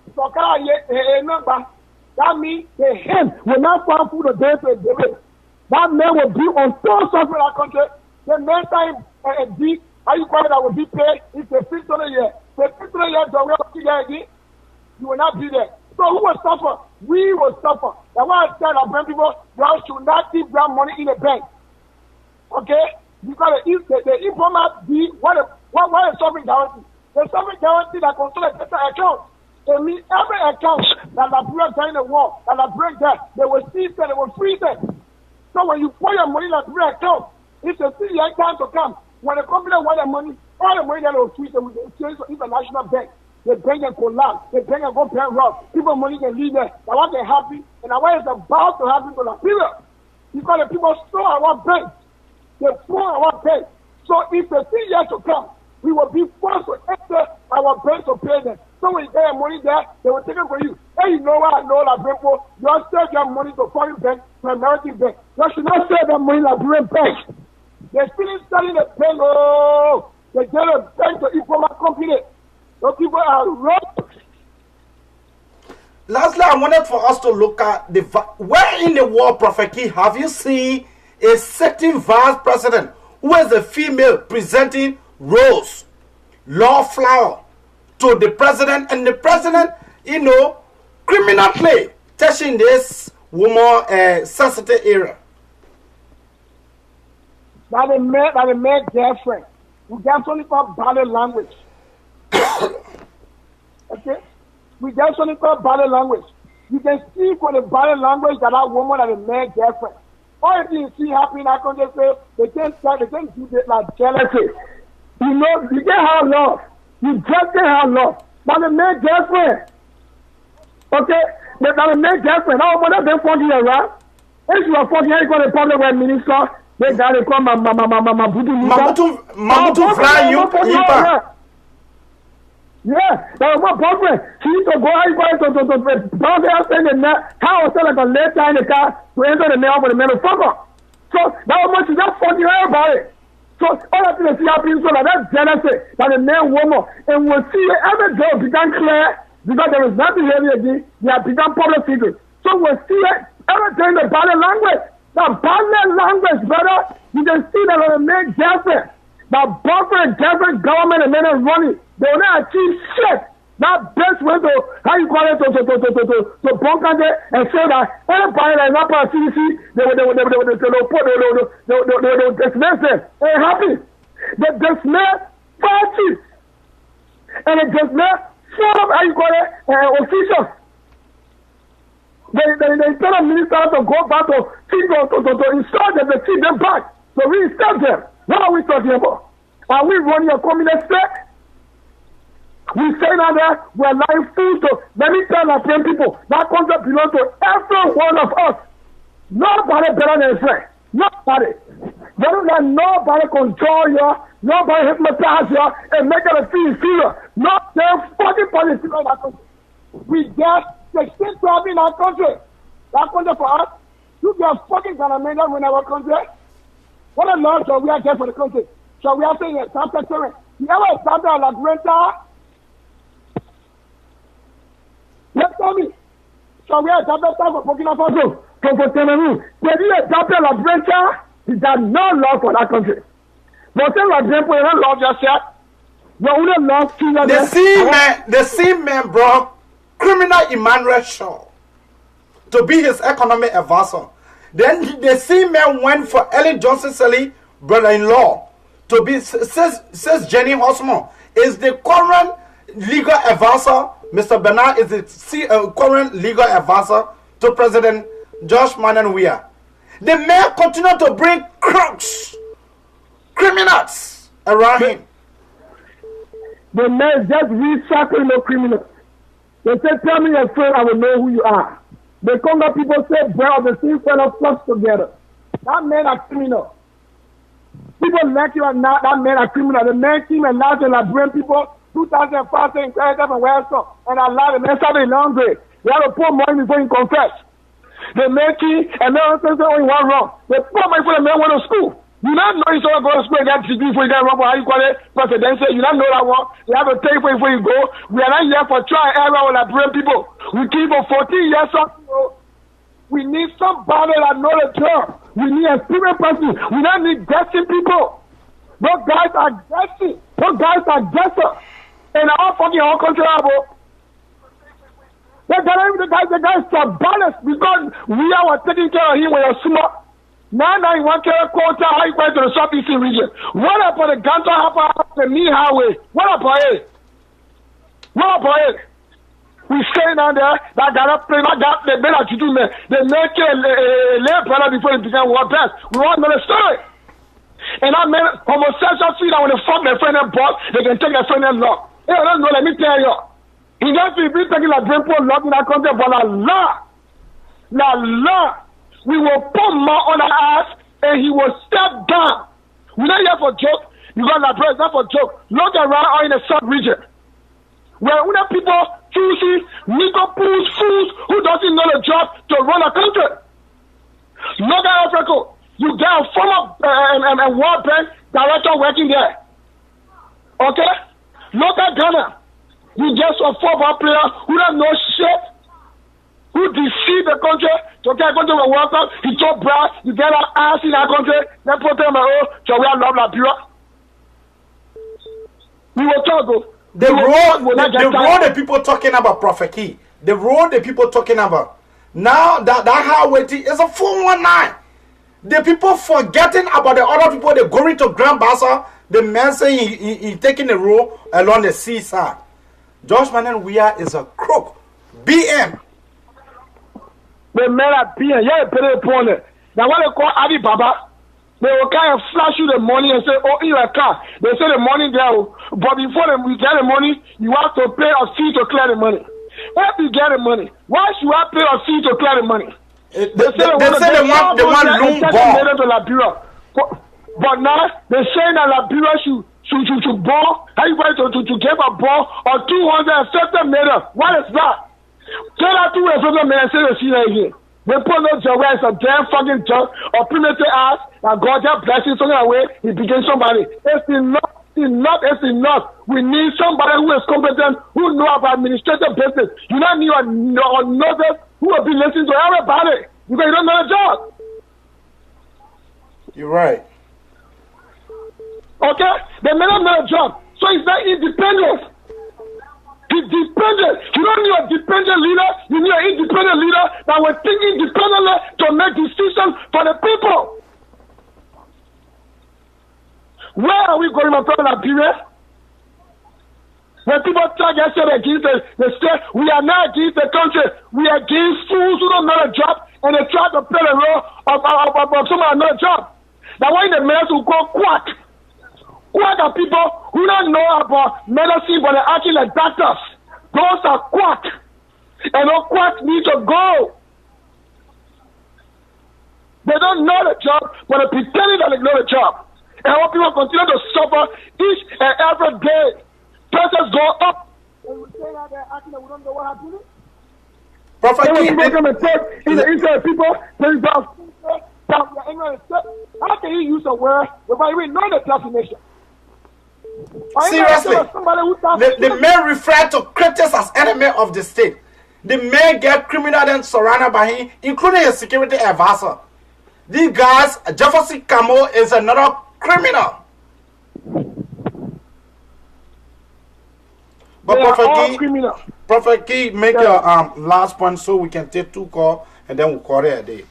that means the him will not find food a day to day. That man will be on total suffering in our country. The next time how you call it, I will be paid, it's a 600 year. The 600 year, we will be there again. You will not be there. So who will suffer? We will suffer. That's why I said, our people, you should not keep that money in the bank. Okay? Because the informer be what is sovereign guarantee? The sovereign guarantee that controls a certain account. It means every account that Liberia during the war, that Liberia there, they will seize it, they will freeze it. So when you put your money in Liberia account, it's a 3 year time to come. When the company want the money, all the money that will freeze it will exchange to international bank. they bring a collapse, they bring a go pen rock. People money can leave there. Now what they happy, and now what is about to happen to Liberia? Because the people stole our bank. They stole our bank. So if the 3 years to come, we will be forced to enter our bank to pay them. So when you get money there, they will take it for you. Hey, you know what I know, Liberia, you don't sell your money to foreign bank, to American bank. You should not sell that money Liberian bank. They're still selling the bank. Oh, they get a bank to informal company. Those people are wrong. Lastly, I wanted for us to look at where in the world, Prophet Key, have you seen a sitting vice president who is a female presenting rose, law flower to the president, and the president, criminally touching this woman sensitive area? That a man girlfriend. We get something called body language. Okay? We get something called body language. You can see from the body language that woman and a man girlfriend. All you see happening, I can just say, they can't do this like jealousy. You can't have love. You just can't have love. But the man girlfriend, okay? But the man girlfriend, I want them 40 years, right? If you are 40 years, you go to the public work minister, they got to call Mabutu fly you. Yeah, that was my boyfriend. She used to go out to down there saying that how I was like a late time in the car to enter the mail for the motherfucker. So that was much just fucking everybody. So all that thing see happening so that's jealousy that the man woman and we'll see every day become clear because there is nothing heavy again, they have become public figures. So we'll see it everything in the body language. The body language, brother, you can see that the man jealousy. The boyfriend, girlfriend, government, and men are running. They will not achieve shit. That best way to, how you call it, to bunker there and say that anybody that is not part of CDC, they will dismiss them. It happens. They dismiss parties. And they dismiss some, how you call it, officials. They tell the minister to go back to install them, to keep them back, to reinstall them. What are we talking about? Are we running a communist state? We say that we're lying food to, let me tell our friend people, that concept belongs to every one of us. Nobody better than a friend. Nobody. Better than nobody control you, nobody hypnotize you, and make it feel inferior. Not their fucking politics in our country. We get the same problem in our country. That country for us, you get fucking government in our country. What a law shall we are there for the country? So we are saying a chapter 7. You ever started a Labrenta? Yes, tell me. So we are chapter 7 for Burkina Faso. For Cameroon. When you adopt a Labrenta, is that no law for that country? But then Labrenta, you don't love yourself. You only love to the same man brought criminal Emmanuel Shaw to be his economic advisor. Then the same man went for Ellie Johnson Sally, brother-in-law, to be, says Jenny Hosman, is the current legal advisor. Mr. Bernard is the current legal advisor to President Josh Mananwia. The man continued to bring crooks, criminals around him. The man just recycling no criminals. They say, tell me your friend, I will know who you are. The Congo people say, bro, the same fellow flocks together. That man are criminal. People like you or not, that man are criminal. The man came and lied to Liberian people 2005 saying, and where so? And I lied, the man started laundry. You have to pour money before you confess. The man came and then says, only one wrong. They pour money before the man went to school. You don't know you're going to go to school and get degree before you get how you call it, presidential. You don't know that one. You have to pay for it before you go. We are not here for try and error with Liberian people. We keep for 14 years something. We need somebody that knows the job. We need a experienced person. We don't need guessing people. Those guys are guessing. Those guys are guessers. And our fucking whole country, the guys are balanced because we are taking care of him when you're smart. Now you want to quota how you went to the southeastern region. What about the Ganta Hapa, the knee highway? What about it? What about it? We stay down there, that got up, that got the better to do, they make a lay brother before it began war best. We want to know the story. And I mean, homosexual see that when they fuck their friend and boss, they can take their friend and lock. Hey, I don't know, let me tell you. He just be taking a drink for love in our country, but la la, we will put more on our ass and he will step down. We're not here for joke. You got La Liberia, not for joke. Look around in the South region. Where other people choosing nigger fools who doesn't know the job to run a country. Look at Africa. You get a former World Bank director working there. Okay? Look at Ghana. You just a football player who don't know shit, who deceive the country to get go to the World Cup. He told Brad, you get an ass in that country, then put them to wear love Liberia. We will talk. The road the people talking about, Prophet Key. The road the people talking about. Now that highway is a 419. The people forgetting about the other people. They going to Grand Bassa. The man saying he taking the road along the seaside. Josh Manen Weah is a crook. BM. The man at BM, yeah, put it upon it. Now what they call Adi Baba, they will kind of flash you the money and say, oh, in your car. They say the money there, but before you get the money, you have to pay a fee to clear the money. If you get the money, why should I pay a fee to clear the money? They say they want loan ball. But now they're saying that Liberia should ball. How you going to give a ball or 250 million? What is that? Tell that 250 million say they see that here. They put no job where it's a damn fucking job or primitive ass and God just blessing something away. He became somebody. It's enough. We need somebody who is competent, who know about administrative business. You don't need another who will be listening to everybody because you don't know the job. You're right. Okay? They may not know a job. So it's not independent. He's dependent. You don't need a dependent leader. You need an independent leader that will think independently to make decisions for the people. Where are we going to Liberia? When people talk against the state, we are not against the country. We are against fools who don't know a job and they try to play the role of someone another job. That why the mess will go quack. Quack are people who don't know about medicine but they're acting like doctors. Those are quack. And those quacks need to go. They don't know the job, but they're pretending that they know the job. And how people continue to suffer each and every day. Prices go up. And we say that they're acting that we don't know what happened. Prophet Key, people come and talk in the inside people, how can you use a word without even knowing the definition? Seriously, the men refer to Christians as enemy of the state. The men get criminal and surrounded by him, including a security advisor. These guys, Jefferson Camo is another criminal. But Prophet Key, make your last point so we can take 2 calls and then we'll call it a day.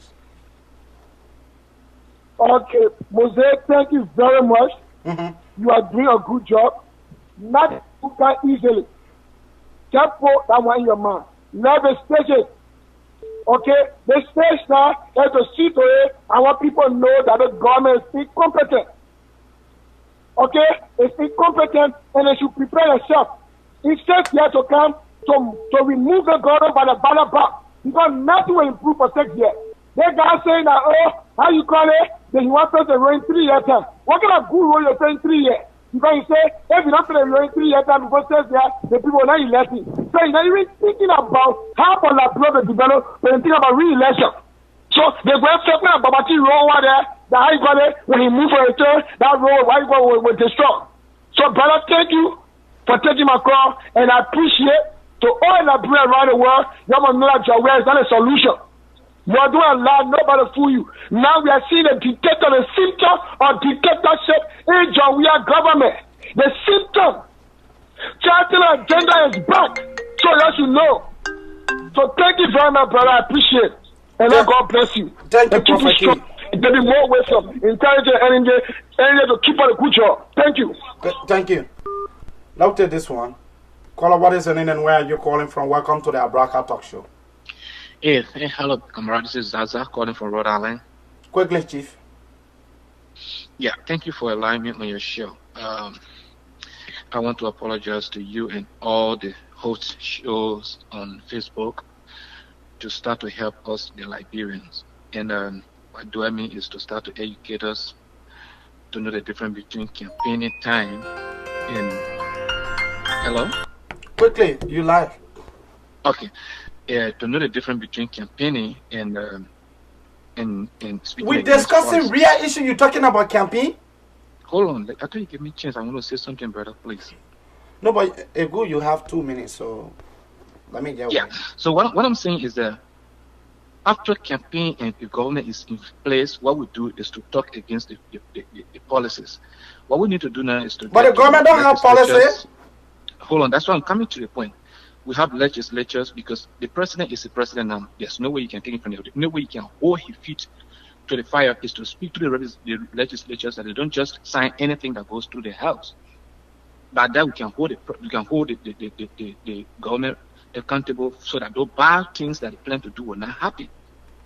Okay, Mosaic, thank you very much. You are doing a good job. Not you can easily. Just put that one in your mind. Let the station. Okay, the stage now is to see to it. I want people to know that the government is incompetent. Okay, it's incompetent and they should prepare themselves. Instead, they have to come to remove the government by the ballot box because nothing will improve for 6 years. They guys saying that, oh, how you call it? That he wants us to run 3 years time. What kind of good role you're saying 3 years? Because you say, if you're not going to run 3 years time before 6 years, the people are not elected. So you're not even thinking about how for La Liberia to develop when you think about re-election. So they're going to talk about Babati role over there, that how you call it, when he moved for a turn, that role, why you call it, will destroy. So, brother, thank you for taking my call, and I appreciate to all La Liberia around the world, you have to know that your way is not a solution. You are doing a lot, nobody fool you. Now we are seeing the dictator, the symptom of dictatorship in John government. The symptom. Chancellor agenda is back. So let you know. So thank you very much, brother. I appreciate it. And God bless you. Thank you, Prophet Key. There be more wisdom, intelligent, and to keep on the good job. Thank you. Thank you. Now take this one. Caller, what is your name and where are you calling from? Welcome to the Abraka Talk Show. Hey, hello, comrade. This is Zaza calling from Rhode Island. Quickly, Chief. Yeah, thank you for allowing me on your show. I want to apologize to you and all the host shows on Facebook to start to help us, the Liberians. And what do I mean is to start to educate us to know the difference between campaigning time and... Hello? Quickly, you live. Okay. To know the difference between campaigning and speaking. We're discussing real issue. You're talking about campaign? Hold on. I thought you gave me a chance. I want to say something, brother, please. No, but Egu, you have 2 minutes, so let me get one. So what I'm saying is that after campaign and the government is in place, what we do is to talk against the policies. What we need to do now is to... But the government don't have policies. Hold on. That's why I'm coming to the point. We have legislatures because the president is the president now. There's no way you can take it from there. No way you can hold his feet to the fire is to speak to the legislatures that they don't just sign anything that goes through the House. But that we can hold the government accountable so that those bad things that they plan to do will not happen.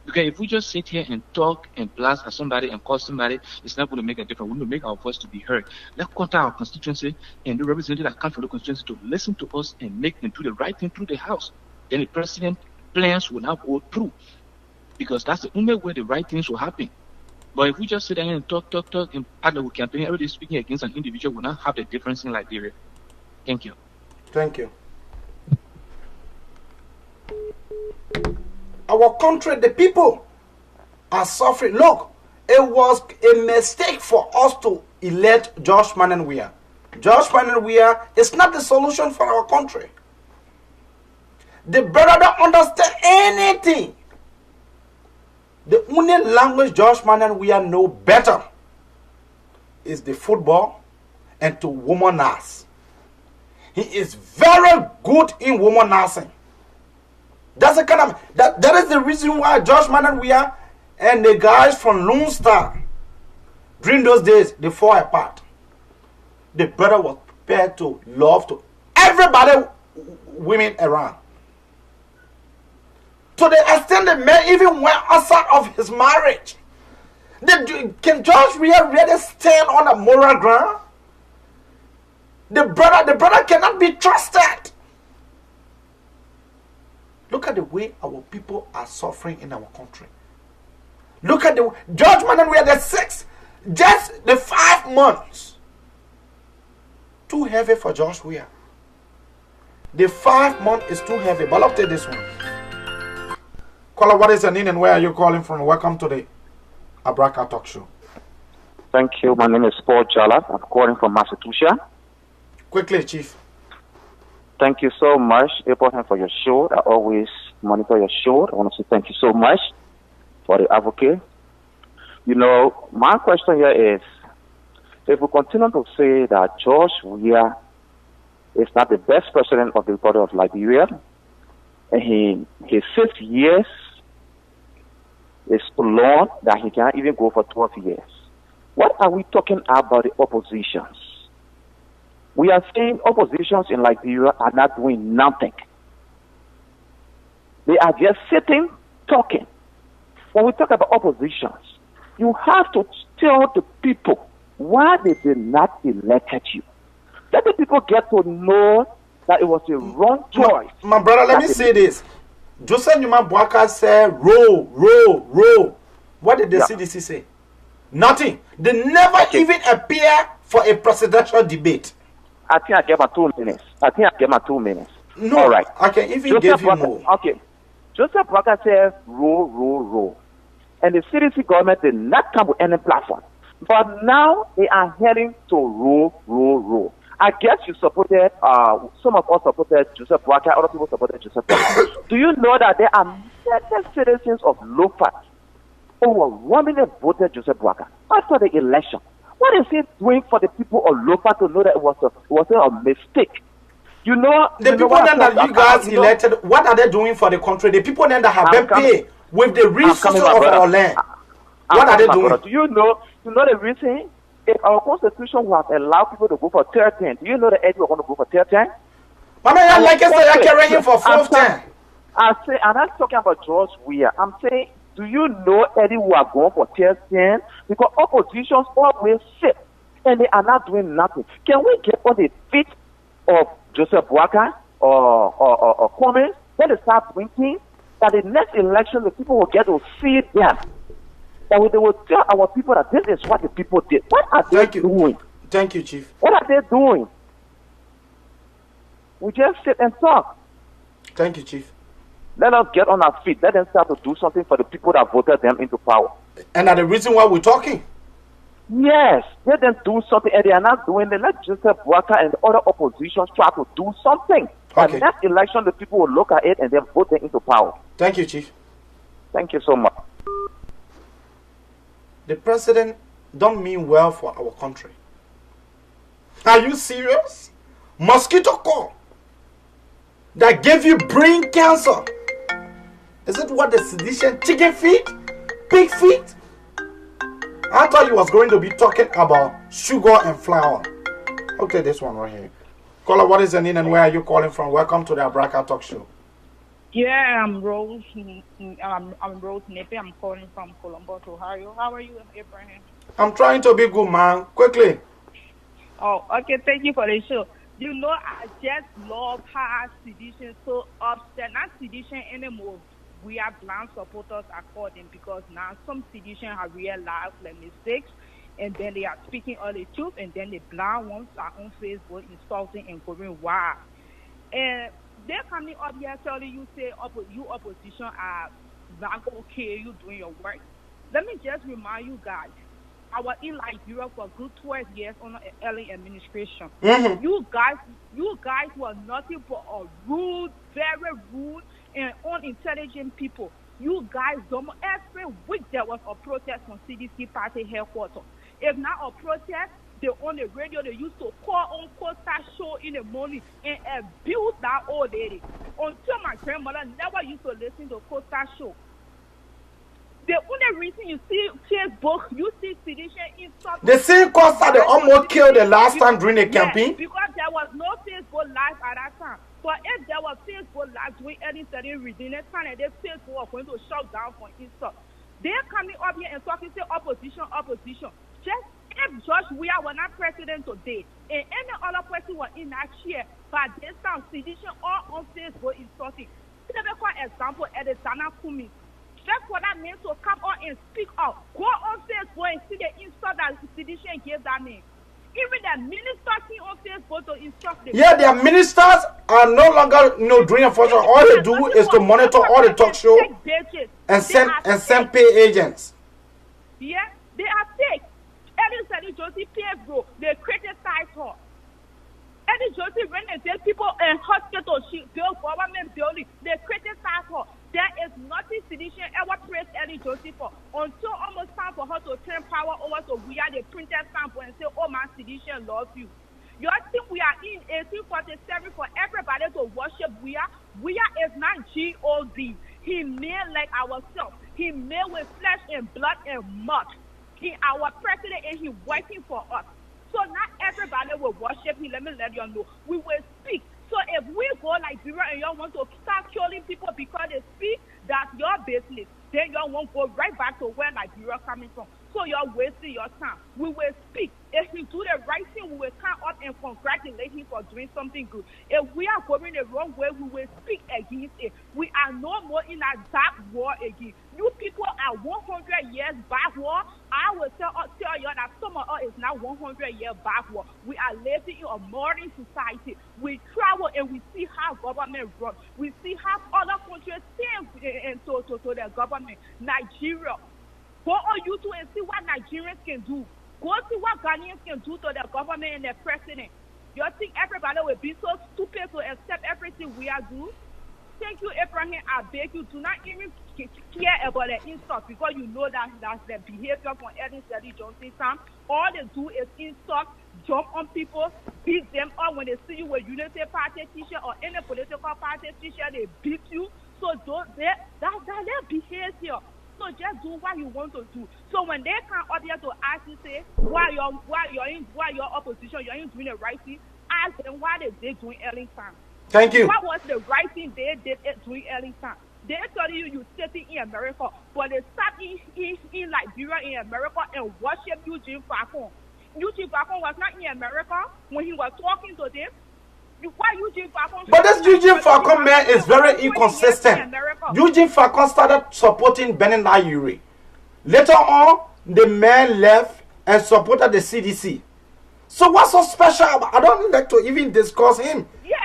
Because if we just sit here and talk and blast at somebody and call somebody, it's not going to make a difference. We need to make our voice to be heard. Let's contact our constituency and the representatives that come from the constituency to listen to us and make them do the right thing through the House. Then the president plans will not go through. Because that's the only way the right things will happen. But if we just sit there and talk, and act like we campaign, everybody speaking against an individual will not have the difference in Liberia. Thank you. Thank you. Our country, the people are suffering. Look, it was a mistake for us to elect Josh Manenwia. Josh Manenwia is not the solution for our country. The brother don't understand anything. The only language Josh Manenwia know better is the football and to womanize. He is very good in womanizing. That's the kind of that is the reason why Josh Manenwia and the guys from Lone Star during those days they fall apart. The brother was prepared to love to everybody, women around. To the extent the man even went outside of his marriage. Can Josh really stand on a moral ground? The brother cannot be trusted. Look at the way our people are suffering in our country. Look at the judgment, and we are the 6, just the 5 months. Too heavy for Josh Weir. The 5 months is too heavy. But I'll take this one. Caller, what is your name and where are you calling from? Welcome to the Abraka Talk Show. Thank you. My name is Paul Jala. I'm calling from Massachusetts. Quickly, Chief. Thank you so much, Abraham, for your show. I always monitor your show. I want to say thank you so much for the advocate. You know, my question here is, if we continue to say that George Weah is not the best president of the Republic of Liberia, and his 6 years is so long that he can't even go for 12 years. What are we talking about the oppositions? We are saying oppositions in Liberia are not doing nothing. They are just sitting, talking. When we talk about oppositions, you have to tell the people why they did not elect you. Let the people get to know that it was a wrong choice. My brother, let me say this. Joseph Newman Boaka said, roll. What did the CDC say? Nothing. They never even appear for a presidential debate. I think I gave my 2 minutes. No, all right. I can even give you more. Okay. Joseph Boaka said, roll. And the CDC government did not come with any platform. But now they are heading to roll. I guess you supported, some of us supported Joseph Boaka, other people supported Joseph Boaka. Do you know that there are many citizens of Lofa who overwhelmingly voted Joseph Boaka after the election? What is he doing for the people of Lofa to know that it was a mistake? You know, the people then that you guys elected, what are they doing for the country? The people then that have been paid with the resources of our land. What are they doing? Do you know the reason? If our constitution would have allowed people to go for third term, do you know the age we're going to go for third term? Mama, I like I said, you're carrying for fourth term. I'm not talking about George Weah. I'm saying, do you know any who are going for third term? Because oppositions always sit and they are not doing nothing. Can we get on the feet of Joseph Boaka or comments, then they start drinking, that the next election the people will get to see them. That they will tell our people that this is what the people did. What are they doing? Thank you, Chief. What are they doing? We just sit and talk. Thank you, Chief. Let us get on our feet. Let them start to do something for the people that voted them into power. And that's the reason why we're talking. Yes, let them do something, and they are not doing it. Let Joseph Boaka and the other oppositions try to do something. Okay. The next election, the people will look at it and then vote them into power. Thank you, Chief. Thank you so much. The president don't mean well for our country. Are you serious? Mosquito coil that gave you brain cancer. Is it what the sedition? Chicken feet? Pig feet? I thought you was going to be talking about sugar and flour. Okay, this one right here. Caller, what is your name and where are you calling from? Welcome to the Abraka Talk Show. Yeah, I'm Rose. I'm Rose Nepe. I'm calling from Columbus, Ohio. How are you, Abraham? I'm trying to be good, man. Quickly. Oh, okay. Thank you for the show. You know, I just love how sedition so upset. Not sedition anymore. We are blind supporters according because now some sedition have realized their mistakes and then they are speaking all the truth and then the blind ones are on Facebook insulting and going wild. And they're coming up here telling you, say, you opposition are not okay, you doing your work. Let me just remind you guys, I was in Liberia for a good 12 years under early administration. Mm-hmm. You guys were nothing but a rude, very rude, and unintelligent people. You guys don't. Every week there was a protest from CDC party headquarters. If not a protest, they on the radio they used to call on Costa show in the morning and abuse that old lady. Until my grandmother never used to listen to Costa show. The only reason you see Facebook, you see sedition in something. The same Costa they almost killed the last time during the campaign. Because there was no Facebook Live at that time. But if there was Facebook Live doing anything within that time, and they Facebook was going to shut down for insult. They're coming up here and talking to opposition. Just if George Weah were not president today, and any other person was in that chair, by this time, sedition all on Facebook insulting. Typical example, Editana Kumi. Just for that man to come on and speak up. Go on Facebook and see the insult that sedition gave that name. Even the ministers see on Facebook to insult them. Yeah, their ministers are no longer doing enforcement. All they do is to monitor all the talk show and send pay agents. Yeah, they are fake. Eddie Josie bro, they criticize her. Eddie Josie when they tell people in hospital, she built government building, they criticize her. There is nothing sedition ever praised Eddie Josie for until almost time for her to turn power over to we are the printed sample and say, oh man, sedition loves you. You think we are in 1847 for everybody to worship Weah? Weah is not G-O-D. He made like ourselves. He made with flesh and blood and mud. He our president and he working for us. So not everybody will worship him. Let me let you know. We will speak. So if we go like Liberia and y'all want to start killing people because they speak, that's your business. Then y'all won't go right back to where Liberia coming from. So you're wasting your time. We will speak. If we do the right thing, we will come up and congratulate him for doing something good. If we are going the wrong way, we will speak against it. We are no more in a dark war again. You people are 100 years back war. I will tell you that some of us is now 100 years back war. We are living in a modern society. We travel and we see how government runs. We see how other countries stand to the government. Nigeria. Go on YouTube and see what Nigerians can do. Go see what Ghanaians can do to the government and the president. You think everybody will be so stupid to accept everything we are doing? Thank you, Abraham. I beg you, do not even care about the insult because you know that that's the behavior from Eddie Johnson time. All they do is insult, jump on people, beat them up when they see you with Unity Party t-shirt or any political party t-shirt, they beat you. So that's their behavior. So just do what you want to do. So when they come up here to ask you, say, why you're opposition, you're doing the right thing, ask them why they doing early time. Thank you. What was the right thing they did doing early time? They tell you sitting in America, but they sat in Liberia in America and worship Eugene Falcon. Eugene Falcon was not in America when he was talking to them. Why Eugene Falcon? But this Eugene Falcon man is very inconsistent. Eugene Falcon started supporting Benin Ayuri. Later on, the man left and supported the CDC. So what's so special about? I don't like to even discuss him. Yeah,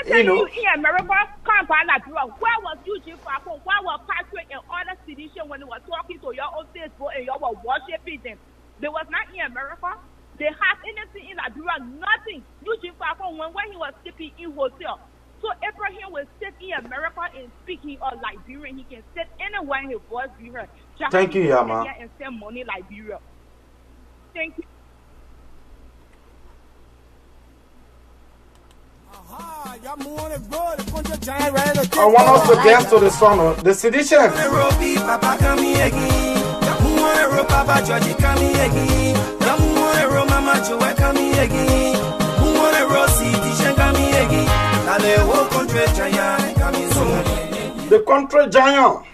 you know. In America, where was Eugene Falcon? Where was Patrick and other sedition when they were talking to your own Facebook and you were worshiping them? They was not in America. They have anything in Liberia, nothing. Eugene Falcon, when he was sleeping in hotel. So Abraham will sit in America and speaking of Liberia. He can sit anywhere his voice be heard. Thank you, Yama. And send money Liberia. Thank you. I want us to dance to the song, the sedition. The country giant.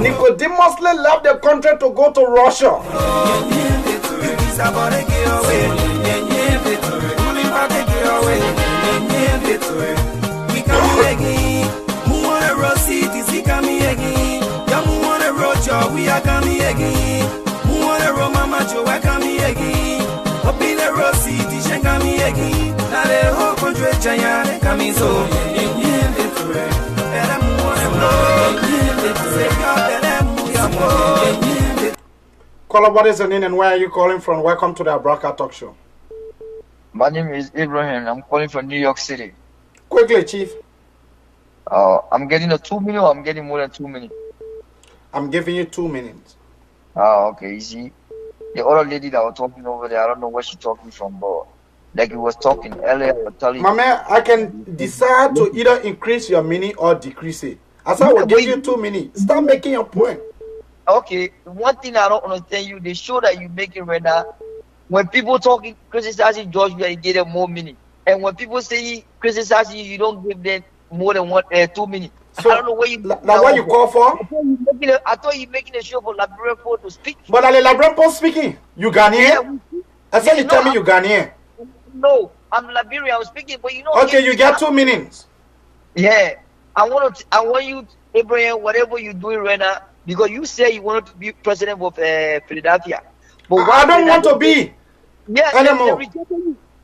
Nicodemusly left the country to go to Russia. We are coming again. Who want to roll mama Joe? I coming again. Hoping the road city, she coming again. Now the whole country giant coming so. Caller, what is your name and where are you calling from? Welcome to the Abraka Talk Show. My name is Abraham. I'm calling from New York City. Quickly, Chief. I'm getting a 2 minute or I'm getting more than 2 minutes? I'm giving you 2 minutes. Okay, see. The other lady that was talking over there, I don't know where she's talking from, but like he was talking earlier, I was telling my man, I can decide to either increase your minute or decrease it. As I will give you 2 minutes. Start making your point. Okay, one thing I don't understand you, the show that you making right now, when people talking, criticizing George, you get them more minutes. And when people say criticizing you, you don't give them more than 2 minutes. So, I don't know where you. Now, what you call for? I thought you making a show for Liberian people to speak. But are the Liberian people speaking? You Ghanaian? Yeah, I said you tell me you Ghanaian. No, I'm Liberian. I'm speaking, but you know. Okay, you get 2 minutes. Yeah, I want you, Abraham, whatever you're doing right now, because you say you wanted to be president of Philadelphia. But I don't want to be. Yeah, anymore.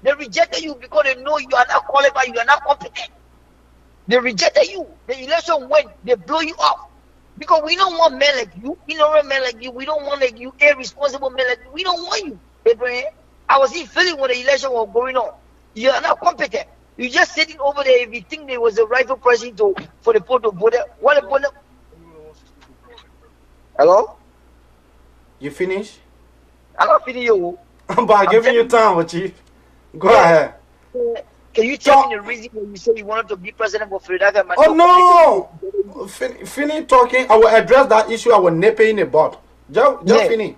They rejected you because they know you are not qualified. You are not competent. They rejected you. The election went, they blow you off. Because we don't want men like you. We don't want men like you. We don't want like you, irresponsible men like you. We don't want you, Abraham. I was in Philly when the election was going on. You are not competent. You're just sitting over there. If you think there was a rightful president for the people to vote, what about them? Hello? You finish? I'm not finished you. But I'm giving you time, Chief. Go ahead. Can you tell me the reason when you say you wanted to be president of Philadelphia? Oh no! Finish talking. I will address that issue. I will nip it in the bud. Just finish.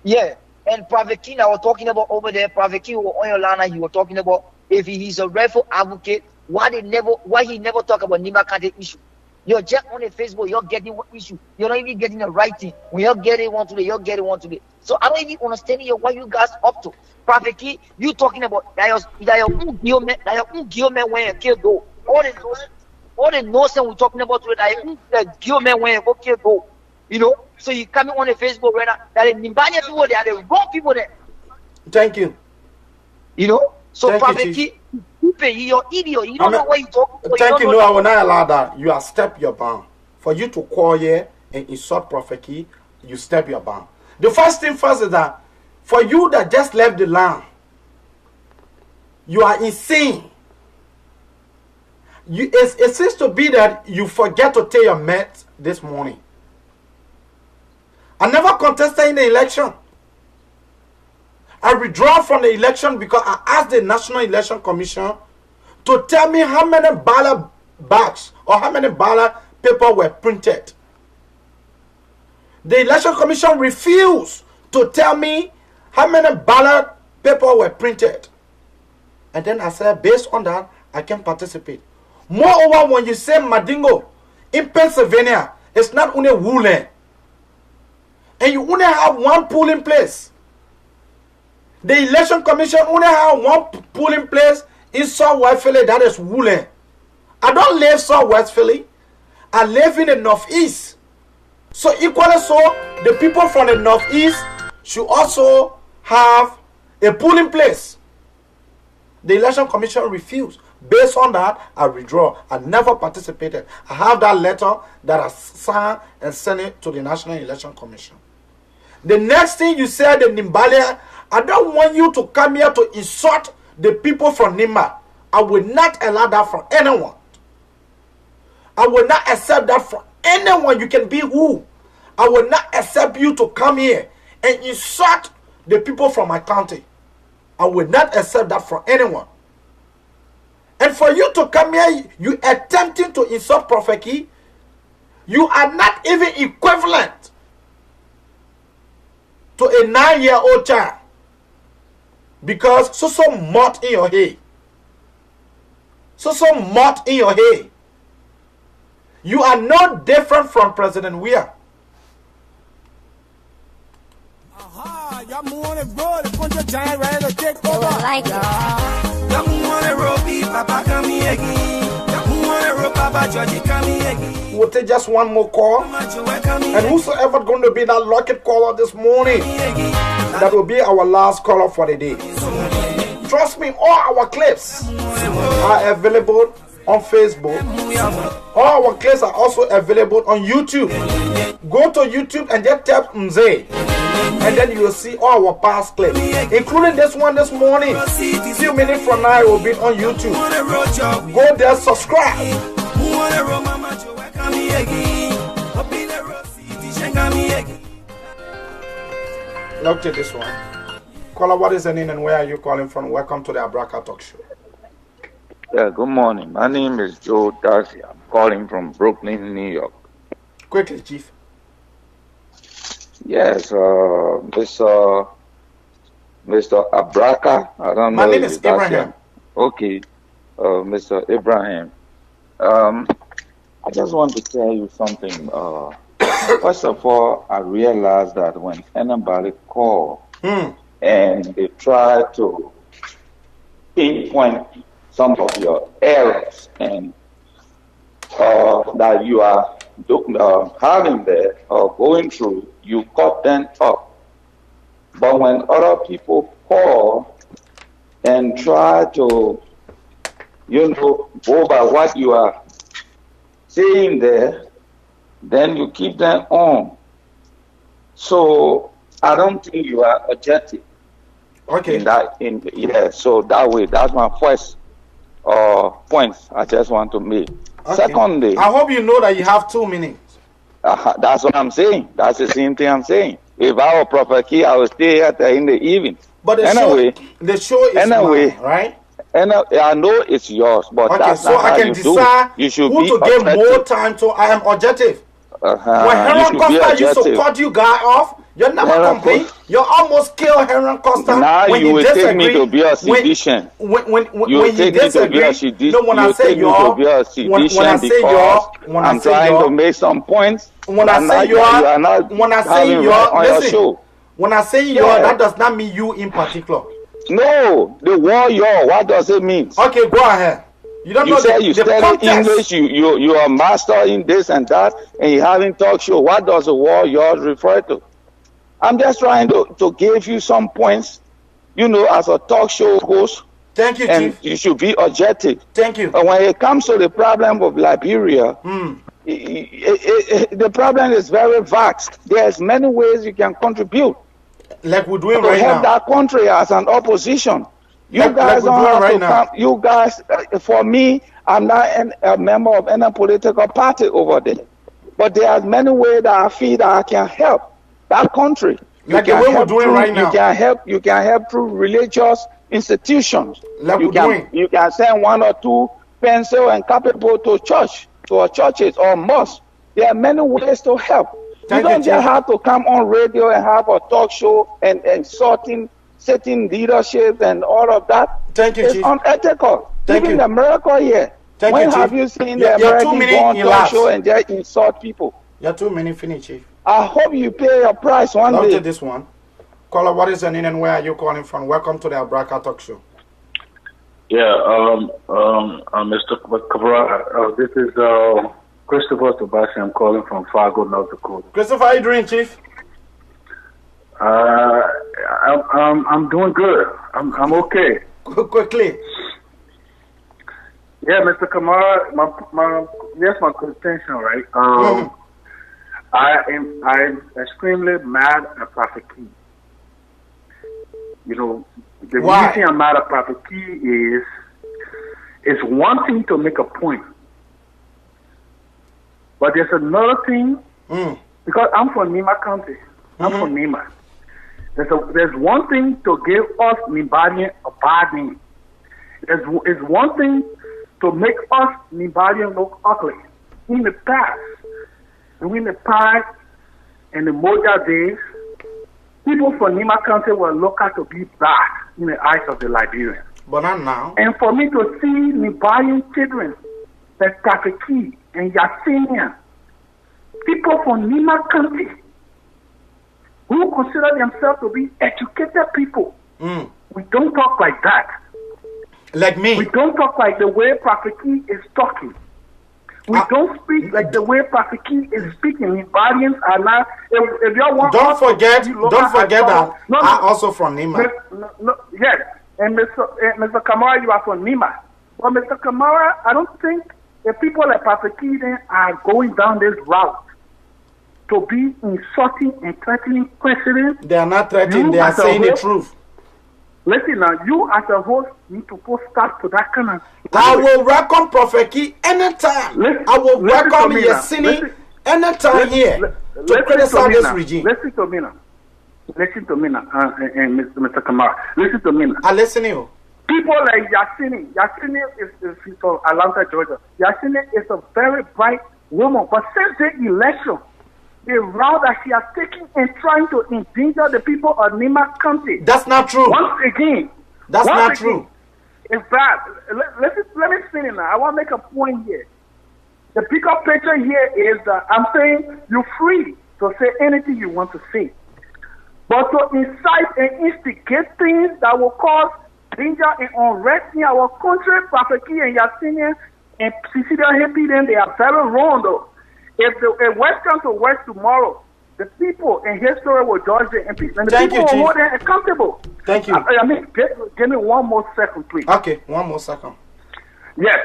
Yeah. And Prophet King, I was talking about over there. Prophet King on your line, he was talking about if he's a rightful advocate, why he never talk about Nima Kante issue. You're just on the Facebook, you're getting one issue. You're not even getting the right thing. When you're getting one today, you're getting one today. So I don't even understand what you guys up to. Prophet Key, you talking about that your man when you kill go. All the nonsense we're talking about today, that your man when you go kill go. You know? So you coming on the Facebook right now, that the Nimbania people there, the wrong people there. Thank you. You know? So Prophet Key, you're idiot. You don't know what you talking about. Thank you. No, I will not allow that. You have stepped your bound. For you to call here and insult Prophet Key, you step your bound. The first thing first is that for you that just left the land, you are insane. It seems to be that you forget to take your meds this morning. I never contested in the election. I withdraw from the election because I asked the National Election Commission to tell me how many ballot bags or how many ballot paper were printed. The Election Commission refused to tell me how many ballot paper were printed. And then I said, based on that, I can participate. Moreover, when you say Madingo in Pennsylvania, it's not only Woolen. And you only have one polling place. The Election Commission only have one polling place in Southwest Philly that is woolen. I don't live Southwest Philly. I live in the Northeast. So equally so, the people from the Northeast should also have a polling place. The Election Commission refused. Based on that, I withdraw. I never participated. I have that letter that I signed and sent it to the National Election Commission. The next thing you said, the Nimbalia, I don't want you to come here to insult the people from Nimba. I will not allow that from anyone. I will not accept that from anyone. You can be who. I will not accept you to come here and insult the people from my county. I will not accept that from anyone. And for you to come here, you attempting to insult Prophet Key, you are not even equivalent to a 9-year-old child. Because so mud in your head. So mud in your head. You are no different from President Weah. We'll take just one more call. And whosoever going to be that lucky caller this morning, that will be our last caller for the day. Trust me, all our clips are available on Facebook. All our clips are also available on YouTube. Go to YouTube and just tap Mzee, and then you will see all our past clips, including this one this morning. A few minutes from now, it will be on YouTube. Go there, subscribe. Look at this one. Caller, what is the name and where are you calling from? Welcome to the Abraka Talk Show. Yeah, good morning. My name is Joe Darcy. I'm calling from Brooklyn, New York. Quickly, Chief. Yes, Mr. Abraka. I don't know. My name is Abraham. Okay, Mr. Abraham. I just want to tell you something. First of all, I realized that when anybody call and they try to pinpoint some of your errors and that you are having there or going through, you cut them up. But when other people call and try to, go by what you are saying there, then you keep them on. So I don't think you are objective. Okay. So that way, that's my first point I just want to make. Okay. Secondly, I hope you know that you have 2 minutes. That's what I'm saying. That's the same thing I'm saying. If I were Prophet Key, I would stay here in the evening. But the show is mine, right? And I know it's yours, but okay, that's so not I how can you decide do. You should who be to give more time to. I am objective. When Heron Costa used to cut you guy off, you never complain. You almost killed Heron Costa. Now when you will take me to be a sedition. When he disagreed, no, when I say y'all, when I say y'all, I'm trying to make some points. When I say y'all, when I say y'all, listen. When I say y'all, that does not mean you in particular. No, the word y'all, what does it mean? Okay, go ahead. You don't know you study English, you are master in this and that, and you haven't talk show. What does the word yours refer to? I'm just trying to give you some points, as a talk show host. Thank you, and Chief. You should be objective. Thank you. And when it comes to the problem of Liberia, the problem is very vast. There's many ways you can contribute. Like we're doing right now. To help that country as an opposition. You guys don't have to come. You guys, for me, I'm not a member of any political party over there. But there are many ways that I feel that I can help that country. Like the way we're doing right now. You can help through religious institutions. Like you can send 1 or 2 pencil and capital to churches or mosques. There are many ways to help. You don't just have to come on radio and have a talk show and setting leadership and all of that. Thank you, it's Chief. Unethical. Thank Even you. America here. When have you seen the American go on talk show and just insult people? You're 2 minutes finished, Chief. I hope you pay your price one day. Not this one. Caller, what is your name and where are you calling from? Welcome to the Abraka Talk Show. Yeah, Mr. Kabra, this is Christopher Sebastian. I'm calling from Fargo, North Dakota. Christopher, how are you doing, Chief? I'm doing good. I'm okay. Quickly. Yeah, Mr. Kamara, my contention, right? I'm extremely mad at Prophet Key. You know, the reason I'm mad at Prophet Key is one thing to make a point, but there's another thing, because I'm from Nima County. I'm from Nima. There's one thing to give us Nibadian a bad name. There's one thing to make us Nibadian look ugly. In the past, during the past and the Moja days, people from Nima County were looked at to be bad in the eyes of the Liberians. But not now. And for me to see Nibadian children like Kafeki and Yasinian, people from Nima County, who consider themselves to be educated people, we don't talk like that. Like me. We don't talk like the way Kafeki is talking. We don't speak like the way Kafeki is speaking. Nibadians are not. If you want, don't forget that I'm also from Nima. Yes, and Mr. Kamara, you are from Nima. But Mr. Kamara, I don't think the people like Kafeki then are going down this route to be insulting and threatening presidents. They are not threatening, they are saying the truth. Listen now, you as a host need to put stop to that kind of... I will welcome Prophet Key anytime. I will welcome Yesini anytime here to criticize this regime. Listen to me now. Listen to me now, and Mr. Kamara. Listen to me now. I listen to you. People like Yasini is from Atlanta, Georgia. Yasini is a very bright woman, but since the election, the route that she has taken in trying to endanger the people of Nima County. That's not true. Once again. That's not true. In fact, let me finish now. I want to make a point here. The bigger picture here is that I'm saying you're free to say anything you want to say. But to incite and instigate things that will cause danger and unrest in our country, Kafeki and Yasini and Cecilia Happy, then they are very wrong though. If West comes to West tomorrow, the people in history will judge them, and the people will hold them accountable. Thank you. I mean, give me one more second, please. Okay, one more second. Yes.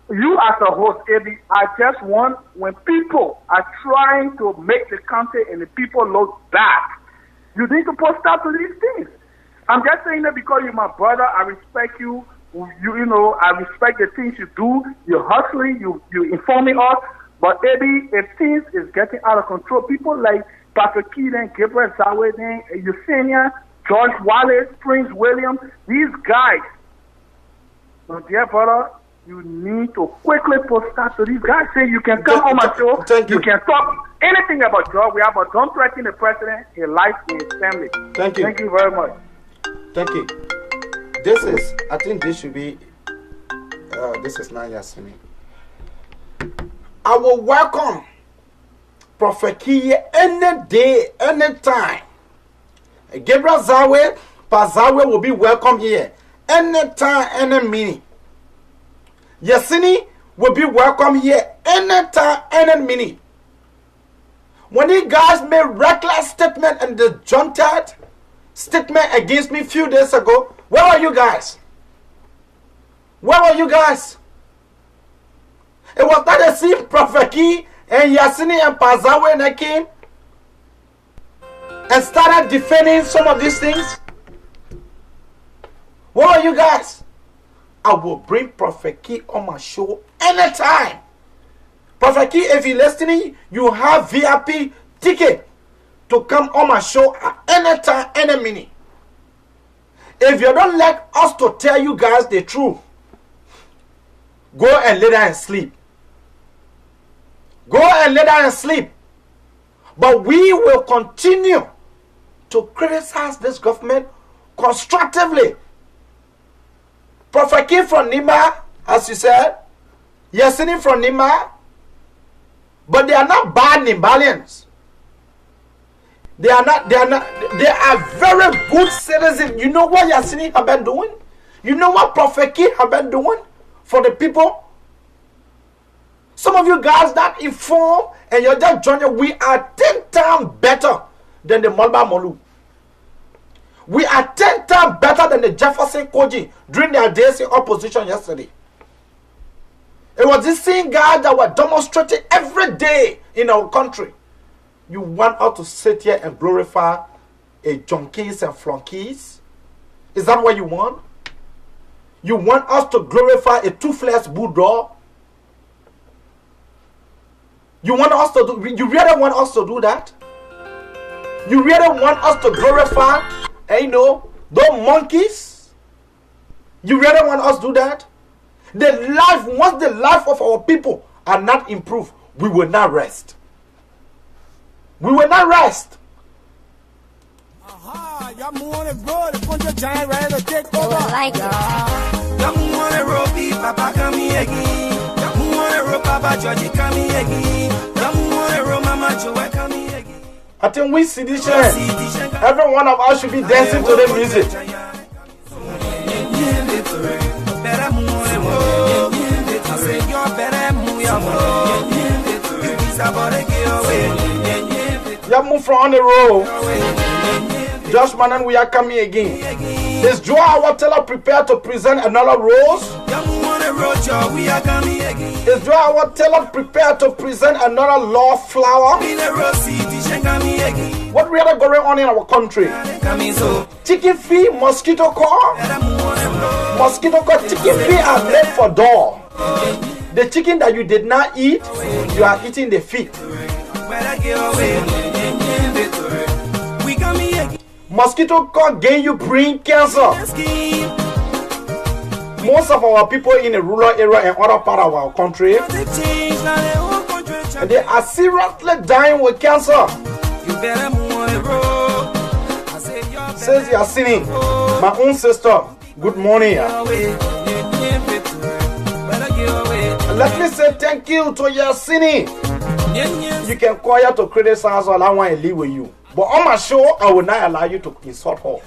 You as a host, Eddie, I just want, when people are trying to make the country and the people look bad, you need to put stop to these things. I'm just saying that because you're my brother, I respect you. You know, I respect the things you do. You're hustling, you informing us. But Eddie, if things is getting out of control, people like Patrick Keaton, Gabriel Zaweden, Yesenia, George Wallace, Prince William, these guys, so dear brother, you need to quickly put stop to these guys. Say you can come on my show, you can talk anything about George, but don't threaten the president, his life, and his family. Thank you. Thank you very much. Thank you. This is, I think this should be, this is not Yasini. I will welcome Prophet Key any day, any time. Gabriel Zawe, Pazawe will be welcome here. Anytime, any minute. Yasini will be welcome here. Anytime, any minute. When you guys made reckless statement and the junted statement against me a few days ago, where were you guys? Where were you guys? It was not the same Prophet Key and Yasini and Pazawe and came and started defending some of these things. Where are you guys? I will bring Prophet Key on my show anytime. Prophet Key, if you're listening, you have VIP ticket to come on my show at any time, any minute. If you don't like us to tell you guys the truth, go and lay down and sleep. Go and lay down and sleep. But we will continue to criticize this government constructively. Prophet King from Nima, as you said, Yasini from Nima, but they are not bad Nimalians. They are very good citizens. You know what Yasini have been doing? You know what Prophet Key have been doing for the people? Some of you guys that inform and you're just joining, we are 10 times better than the Malba Molu. We are 10 times better than the Jefferson Koji during their days in opposition yesterday. It was these same guys that were demonstrating every day in our country. You want us to sit here and glorify a junkies and flunkies? Is that what you want? You want us to glorify a toothless bulldog? You want us to do? You really want us to do that? You really want us to glorify, those monkeys? You really want us to do that? Once the life of our people are not improved, we will not rest. We will not rest. Y'all want to roll the punch giant ready to take over. Y'all want to roll beef, Papa coming again. Y'all want to roll Papa Georgie coming again. Y'all want to roll Mama Joe coming again. I think we see this shit. Every one of us should be dancing to the music. You move from on the road. Josh Manan, we are coming again. Is Joe our teller prepared to present another rose? Is Joe our teller prepared to present another love flower? What really going on in our country? Chicken feet, mosquito coil? Mosquito coil, chicken feet are made for dog. The chicken that you did not eat, you are eating the feet. Mosquito can gain you brain cancer. Most of our people in the rural area and other part of our country, and they are seriously dying with cancer. Says Yasini, my own sister, good morning. Let me say thank you to Yasini. You can call her to criticize all I want to live with you. But on my show, I will not allow you to insult her.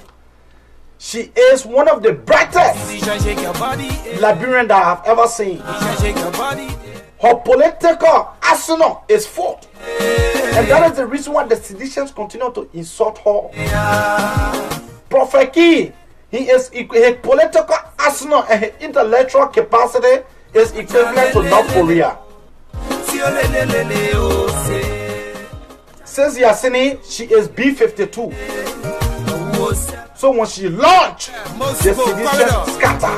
She is one of the brightest Liberians that I have ever seen. Her political arsenal is full. And that is the reason why the seditious continue to insult her. Prophet Key, his political arsenal and his intellectual capacity is equivalent to North Korea. Says Yasini, she is B-52. So when she launched, the sedition scatter.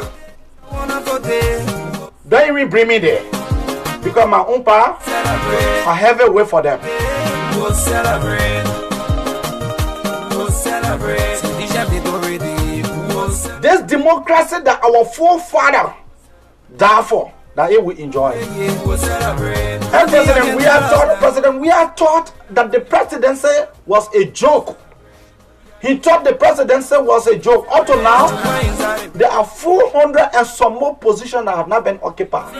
Don't even bring me there. Because my own pa, I have a way for them. This democracy that our forefather died for, that he will enjoy. And President, we are taught that the presidency was a joke. He thought the presidency was a joke. Up to now, there are 400 and some more positions that have not been occupied.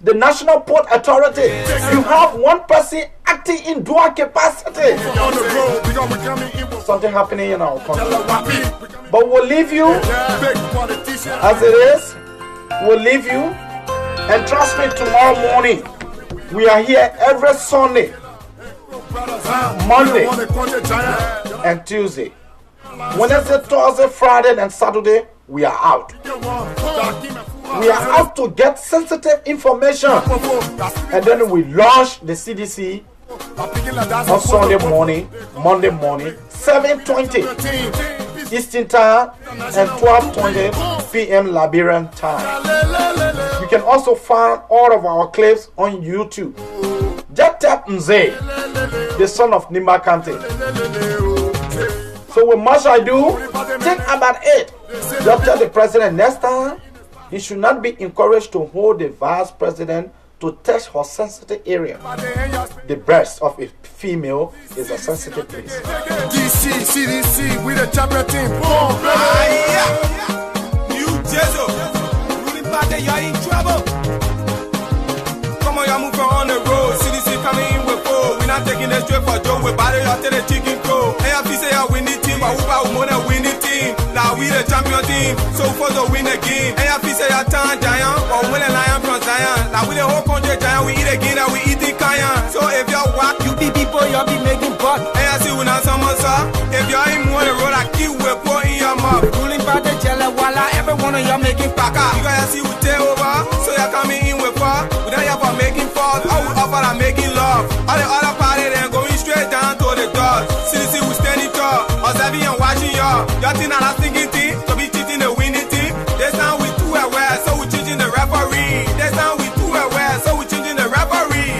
The National Port Authority, you have one person acting in dual capacity. Something happening in our country. But we'll leave you as it is. We'll leave you. And trust me, tomorrow morning, we are here every Sunday, Monday, and Tuesday. Wednesday, Thursday, Friday, and Saturday, we are out. We are out to get sensitive information. And then we launch the CDC on Sunday morning, Monday morning, 7:20 Eastern Time and 12:20 p.m. Liberian time. You can also find all of our clips on YouTube. Just tap Nze, the son of Nimba Kante. So with much ado, think about it. Just tell the president next time he should not be encouraged to hold the vice president to touch her sensitive area. The breast of a female is a sensitive place. DC, CDC, with a champion team. Boom, New Jezo, ruling party, you're in trouble. Come on, y'all move on the road. CDC coming in with four. We're not taking the straight for Joe. We're batting out to the chicken crow. AFC say we need team. Uba Umona winning team. Now we the champion team. So for the win again. And if you say your town giant, or win a lion from Zion. Now we the whole country giant, we eat again and we eat the Kayan. So if you're walk, you be people, you'll be making butt. And I see when I'm someone saw. If you're in one road, I keep with pour in your mouth. Ruling by the jelly, voila, every one of y'all making paka. You guys see we take over, so you're coming in with far. We don't have for making fault, I will offer and making love. All the other party then going straight down to the doors. See, we standing tall, observing and watching y'all. Y'all think I'm thinking thing, to be cheating the winning team. This time we too aware, so we changing the referee. This time we too aware, so we changing the referee.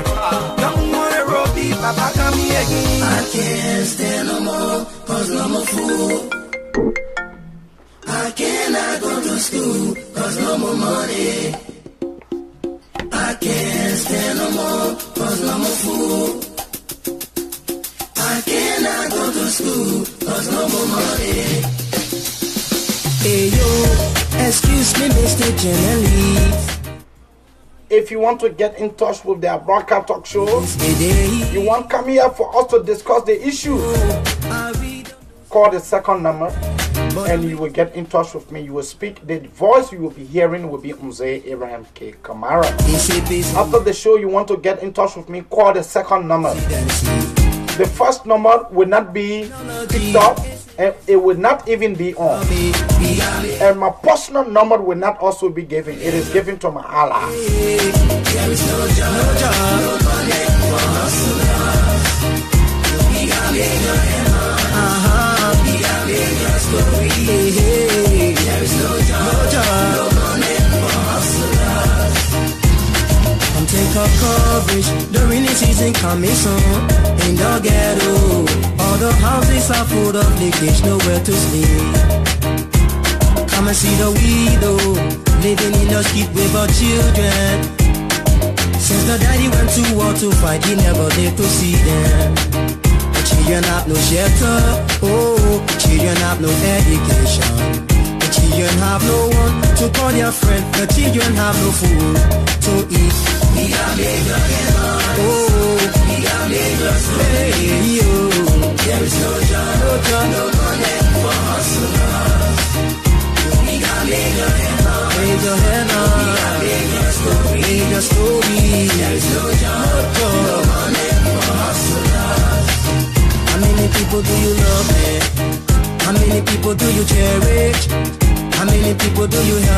Don't want to roll deep, Papa come here again. I can't stand no more, cause no more fool. I cannot go to school, cause no more money. I can't stand no more, cause no more food. I cannot go to school, cause no more money. Hey yo, excuse me, Mr. Journalist. If you want to get in touch with the Abraka Talk Show, you want to come here for us to discuss the issue, call the second number and you will get in touch with me. You will speak. The voice you will be hearing will be Mzee Abraham K. Kamara. After the show, you want to get in touch with me, call the second number. The first number will not be picked up and it will not even be on. And my personal number will not also be given. It is given to my Allah. There is no job, no money for hustlers. We got there is no job, no money for hustlers. Come take up coverage, the rainy season coming soon. In the ghetto, all the houses are full of leakage, nowhere to sleep. Come and see the widow, living in the street with our children. Since the daddy went to war to fight, he never lived to see them. The children have no shelter, oh, children have no education. The children have no one to call their friend. The children have no food to eat. We are Lagos, oh, we are Lagos, hey, yo. There is no job, no money for hustlers. We got Lagos, Lagos, Lagos story. There is no job, no money for hustlers. How many people do you love, man? How many people do you cherish? How many people do you help?